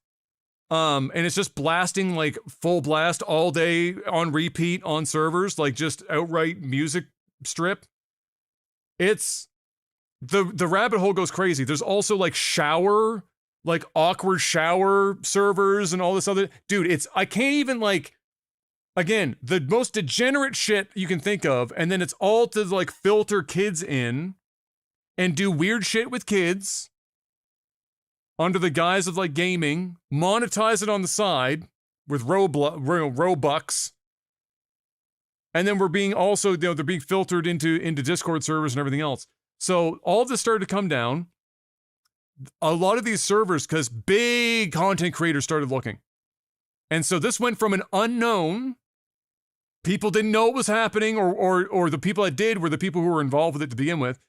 S1: And it's just blasting like full blast all day on repeat on servers, like just outright music strip. It's the rabbit hole goes crazy. There's also like awkward shower servers and all this other dude. I can't even like, again, the most degenerate shit you can think of, and then it's all to like filter kids in and do weird shit with kids under the guise of like gaming, monetize it on the side with Robux, and then we're being also, they're being filtered into Discord servers and everything else. So all of this started to come down. A lot of these servers, because big content creators started looking. And so this went from an unknown, people didn't know what was happening, or the people that did were the people who were involved with it to begin with.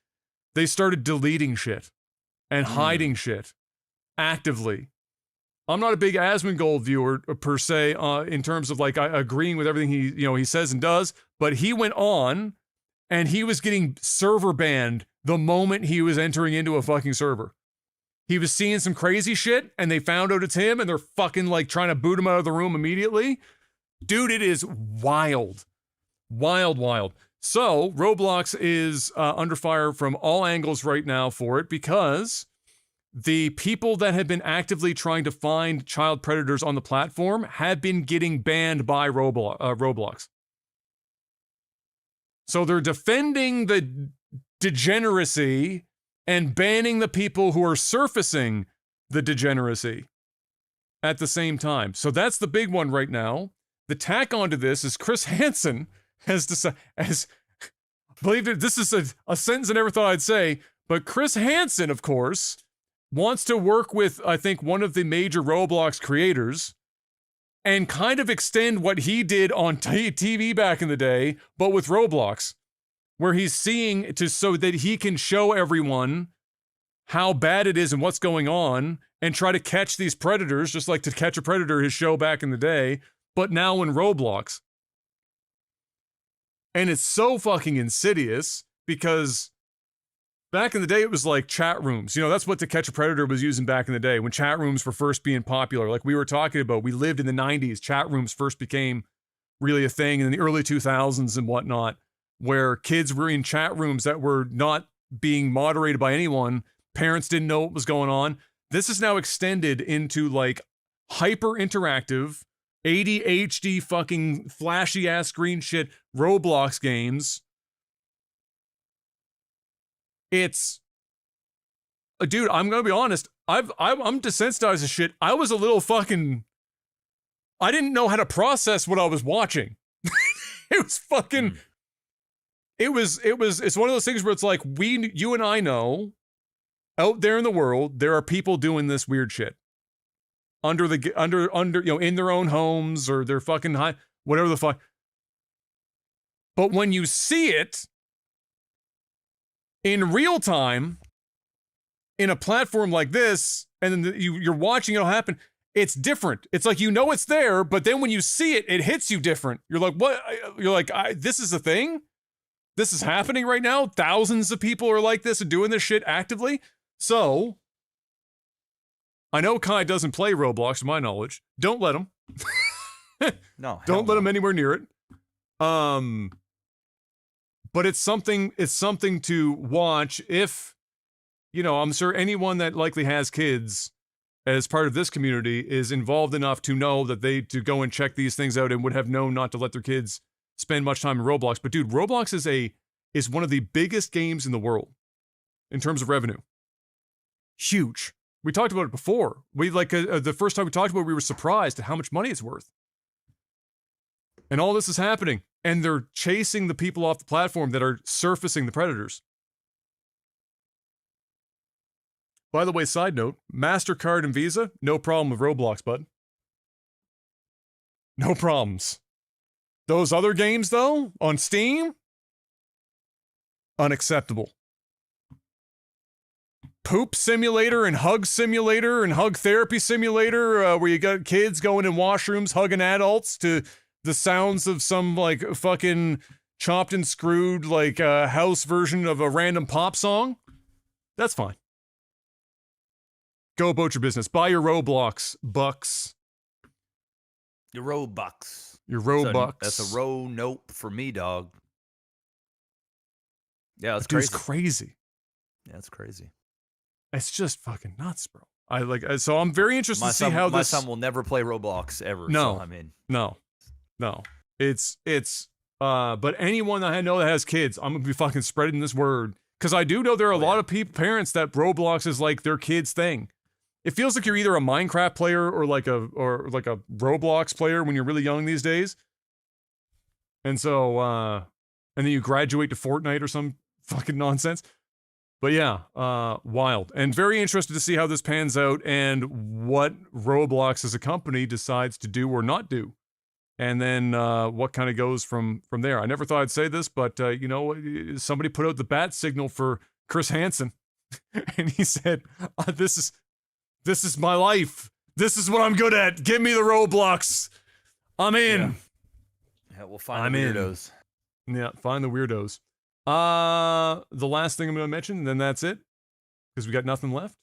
S1: They started deleting shit and hiding shit actively. I'm not a big Asmongold viewer per se, in terms of like agreeing with everything he says and does, but he went on and he was getting server banned the moment he was entering into a fucking server. He was seeing some crazy shit and they found out it's him and they're fucking like trying to boot him out of the room immediately. Dude, it is wild. Wild. So Roblox is under fire from all angles right now for it because the people that have been actively trying to find child predators on the platform have been getting banned by Roblox. So they're defending the degeneracy and banning the people who are surfacing the degeneracy at the same time. So that's the big one right now. The tack onto this is Chris Hansen has decided, believe it, this is a sentence I never thought I'd say, but Chris Hansen, of course, wants to work with, I think, one of the major Roblox creators and kind of extend what he did on TV back in the day, but with Roblox, where he's seeing so that he can show everyone how bad it is and what's going on and try to catch these predators, just like To Catch a Predator, his show back in the day, but now in Roblox. And it's so fucking insidious because back in the day, it was like chat rooms. That's what To Catch a Predator was using back in the day when chat rooms were first being popular. Like we were talking about, we lived in the 90s. Chat rooms first became really a thing in the early 2000s and whatnot, where kids were in chat rooms that were not being moderated by anyone. Parents didn't know what was going on. This is now extended into like hyper interactive, ADHD fucking flashy ass screen shit Roblox games. It's, dude, I'm gonna be honest. I'm desensitized to shit. I was a little fucking, I didn't know how to process what I was watching. It was fucking, it's one of those things where it's like, you and I know out there in the world, there are people doing this weird shit under in their own homes or their fucking whatever the fuck. But when you see it in real time in a platform like this, and then you're watching it all happen, it's different. It's like, it's there, but then when you see it, it hits you different. You're like, what? You're like, this is a thing? This is happening right now? Thousands of people are like this and doing this shit actively? So, I know Kai doesn't play Roblox, to my knowledge. Don't let him.
S2: No.
S1: Don't let him anywhere near it. But it's something to watch if, I'm sure anyone that likely has kids as part of this community is involved enough to know that to go and check these things out and would have known not to let their kids spend much time in Roblox. But dude, Roblox is one of the biggest games in the world in terms of revenue. Huge. We talked about it before. The first time we talked about it, we were surprised at how much money it's worth. And all this is happening and they're chasing the people off the platform that are surfacing the predators. By the way, side note, MasterCard and Visa, no problem with Roblox, bud. No problems. Those other games, though, on Steam, unacceptable. Poop Simulator and Hug Simulator and Hug Therapy Simulator, where you got kids going in washrooms hugging adults to the sounds of some, like, fucking chopped and screwed, like, house version of a random pop song. That's fine. Go about your business. Buy your Roblox bucks.
S2: Your Robux.
S1: Your Robux.
S2: That's a nope for me, dog. Yeah, that's
S1: crazy.
S2: crazy.
S1: It's crazy.
S2: Yeah, it's crazy.
S1: It's just fucking nuts, bro. So I'm very interested to see how
S2: my
S1: this.
S2: son will never play Roblox ever.
S1: No,
S2: so, I mean,
S1: no. It's. But anyone that I know that has kids, I'm gonna be fucking spreading this word because I do know there are a lot of parents that Roblox is like their kid's thing. It feels like you're either a Minecraft player or like a Roblox player when you're really young these days. And so, and then you graduate to Fortnite or some fucking nonsense. But yeah, wild. And very interested to see how this pans out and what Roblox as a company decides to do or not do. And then what kind of goes from there. I never thought I'd say this, but you know, somebody put out the bat signal for Chris Hansen. And he said, this is my life. This is what I'm good at. Give me the Roblox. I'm in.
S2: Yeah, we'll find the weirdos.
S1: Yeah, find the weirdos. The last thing I'm going to mention, and then that's it, because we got nothing left.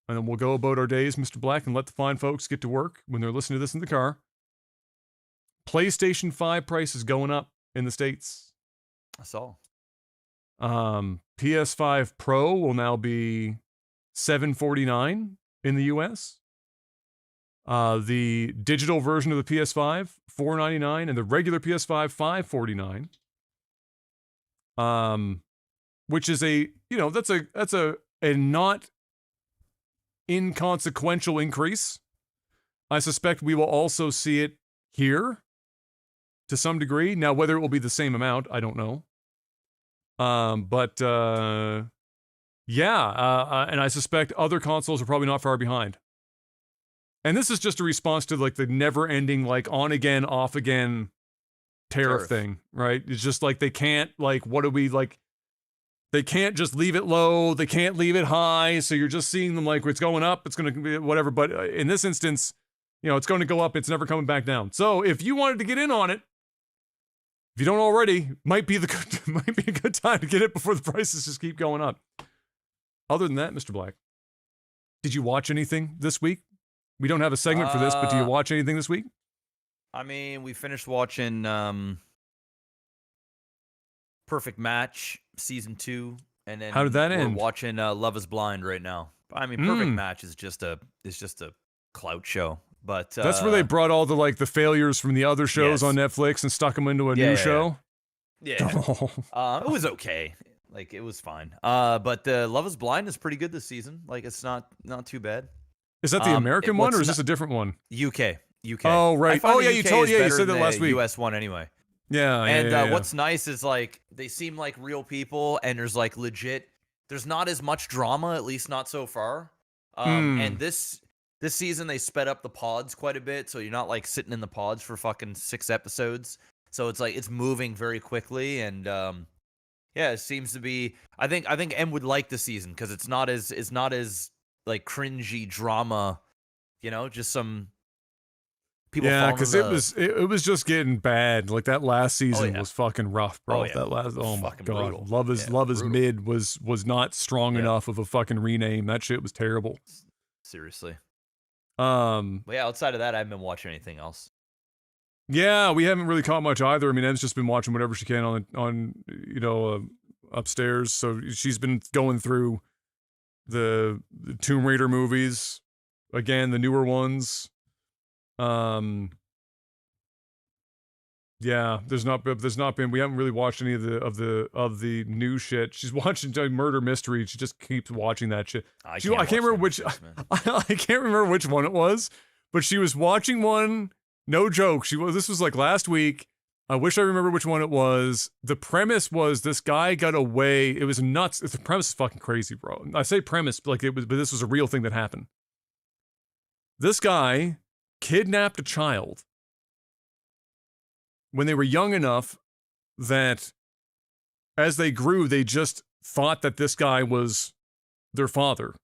S1: And then we'll go about our days, Mr. Black, and let the fine folks get to work when they're listening to this in the car. PlayStation 5 price is going up in the States.
S2: I saw.
S1: PS5 Pro will now be $749 in the US. The digital version of the PS5, $499, and the regular PS5, $549. Which is that's a not inconsequential increase. I suspect we will also see it here to some degree. Now, whether it will be the same amount, I don't know. And I suspect other consoles are probably not far behind. And this is just a response to like the never-ending like on again, off again tariff thing, right? It's just like they can't like they can't just leave it low, they can't leave it high, so you're just seeing them like it's going up, it's going to be whatever, but in this instance, it's going to go up, it's never coming back down. So if you wanted to get in on it, if you don't already, might be a good time to get it before the prices just keep going up. Other than that, Mr. Black, did you watch anything this week? We don't have a segment for this, but do you watch anything this week?
S2: I mean, we finished watching Perfect Match Season 2, and then
S1: how did that end?
S2: We're watching Love Is Blind right now. I mean, Perfect Match is just a clout show, but
S1: that's where they brought all the failures from the other shows on Netflix and stuck them into a new show.
S2: Yeah, it was okay. Like it was fine. But Love Is Blind is pretty good this season. Like it's not too bad.
S1: Is that the American one or is this a different one?
S2: UK.
S1: Oh right. Oh yeah, you said that last week.
S2: US one anyway.
S1: Yeah.
S2: And what's nice is like they seem like real people, and there's like legit. There's not as much drama, at least not so far. And this season they sped up the pods quite a bit, so you're not like sitting in the pods for fucking 6 episodes. So it's like it's moving very quickly, and it seems to be. I think M would like the season because it's not as like cringy drama, just some people.
S1: Yeah, because it was just getting bad. Like that last season was fucking rough, bro. That last my god, brutal. Love is mid was not strong enough of a fucking rename. That shit was terrible.
S2: Seriously.
S1: But
S2: yeah, outside of that, I haven't been watching anything else.
S1: Yeah, we haven't really caught much either. I mean, Em's just been watching whatever she can on upstairs. So she's been going through the Tomb Raider movies again, the newer ones. Yeah, there's not been. We haven't really watched any of the new shit. She's watching Murder Mystery. She just keeps watching that shit. I can't remember which. I can't remember which one it was, but she was watching one. No joke. This was like last week, I wish I remember which one it was. The premise was this guy got away. It was nuts. The premise is fucking crazy, bro. I say premise like it was, but this was a real thing that happened. This guy kidnapped a child when they were young enough that as they grew, they just thought that this guy was their father.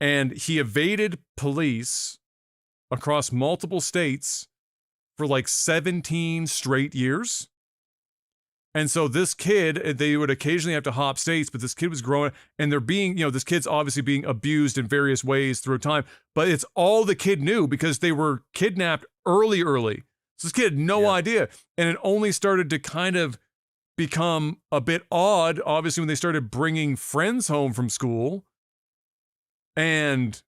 S1: And he evaded police across multiple states for like 17 straight years. And so this kid, they would occasionally have to hop states, but this kid was growing and they're being, this kid's obviously being abused in various ways through time, but it's all the kid knew because they were kidnapped early. So this kid had no idea. And it only started to kind of become a bit odd, obviously, when they started bringing friends home from school. And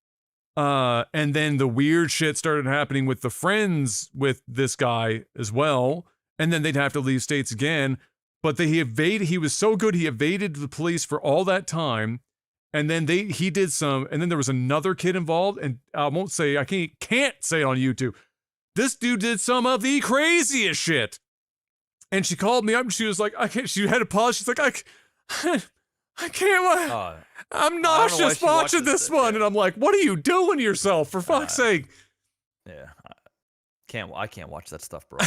S1: then the weird shit started happening with the friends with this guy as well. And then they'd have to leave states again. But he was so good, he evaded the police for all that time. And then he did some, and then there was another kid involved. And I can't say it on YouTube. This dude did some of the craziest shit. And she called me up and she was like, she had to pause. She's like, I can't, I'm nauseous watching this one. And I'm like, what are you doing to yourself, for fuck's sake?
S2: Yeah. I can't watch that stuff, bro.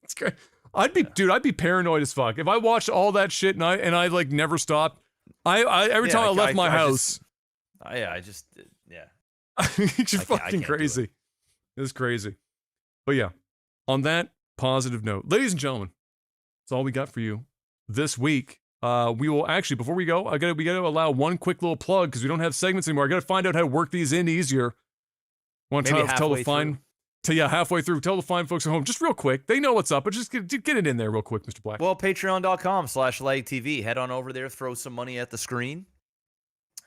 S1: It's great. I'd be paranoid as fuck. If I watched all that shit and I like never stopped, every time I left my house.
S2: It's
S1: fucking crazy. It's crazy. But yeah, on that positive note, ladies and gentlemen, that's all we got for you this week. We will actually, before we go, we gotta allow one quick little plug because we don't have segments anymore. I gotta find out how to work these in easier. Want to tell the fine, halfway through, tell the fine folks at home, just real quick. They know what's up, but just get it in there real quick, Mr. Black.
S2: Well, patreon.com/lagtv. Head on over there, throw some money at the screen.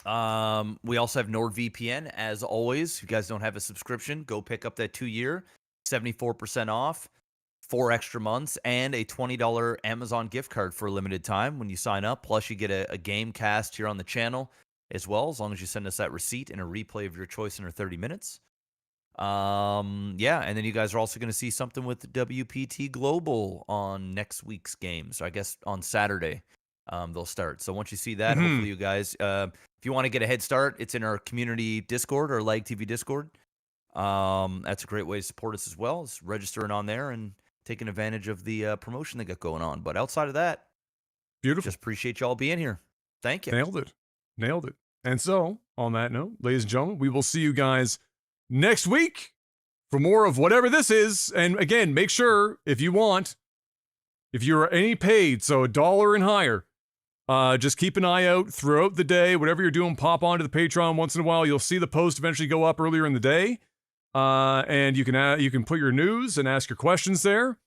S2: We also have NordVPN, as always. If you guys don't have a subscription, go pick up that 2-year, 74% off, 4 extra months, and a $20 Amazon gift card for a limited time when you sign up. Plus, you get a game cast here on the channel as well, as long as you send us that receipt and a replay of your choice under 30 minutes. And then you guys are also going to see something with WPT Global on next week's games. I guess on Saturday, they'll start. So once you see that, hopefully you guys, if you want to get a head start, it's in our community Discord, or Lag TV Discord. That's a great way to support us as well. Is registering on there and taking advantage of the promotion they got going on. But outside of that,
S1: beautiful.
S2: Just appreciate y'all being here. Thank you.
S1: Nailed it. And so, on that note, ladies and gentlemen, we will see you guys next week for more of whatever this is. And again, make sure if you're any paid, so $1 and higher, just keep an eye out throughout the day. Whatever you're doing, pop onto the Patreon once in a while. You'll see the post eventually go up earlier in the day. And you can put your news and ask your questions there,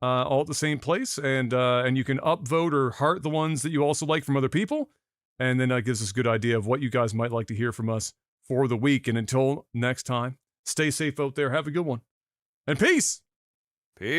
S1: all at the same place. And you can upvote or heart the ones that you also like from other people. And then that gives us a good idea of what you guys might like to hear from us for the week. And until next time, stay safe out there. Have a good one. And peace.
S2: Peace.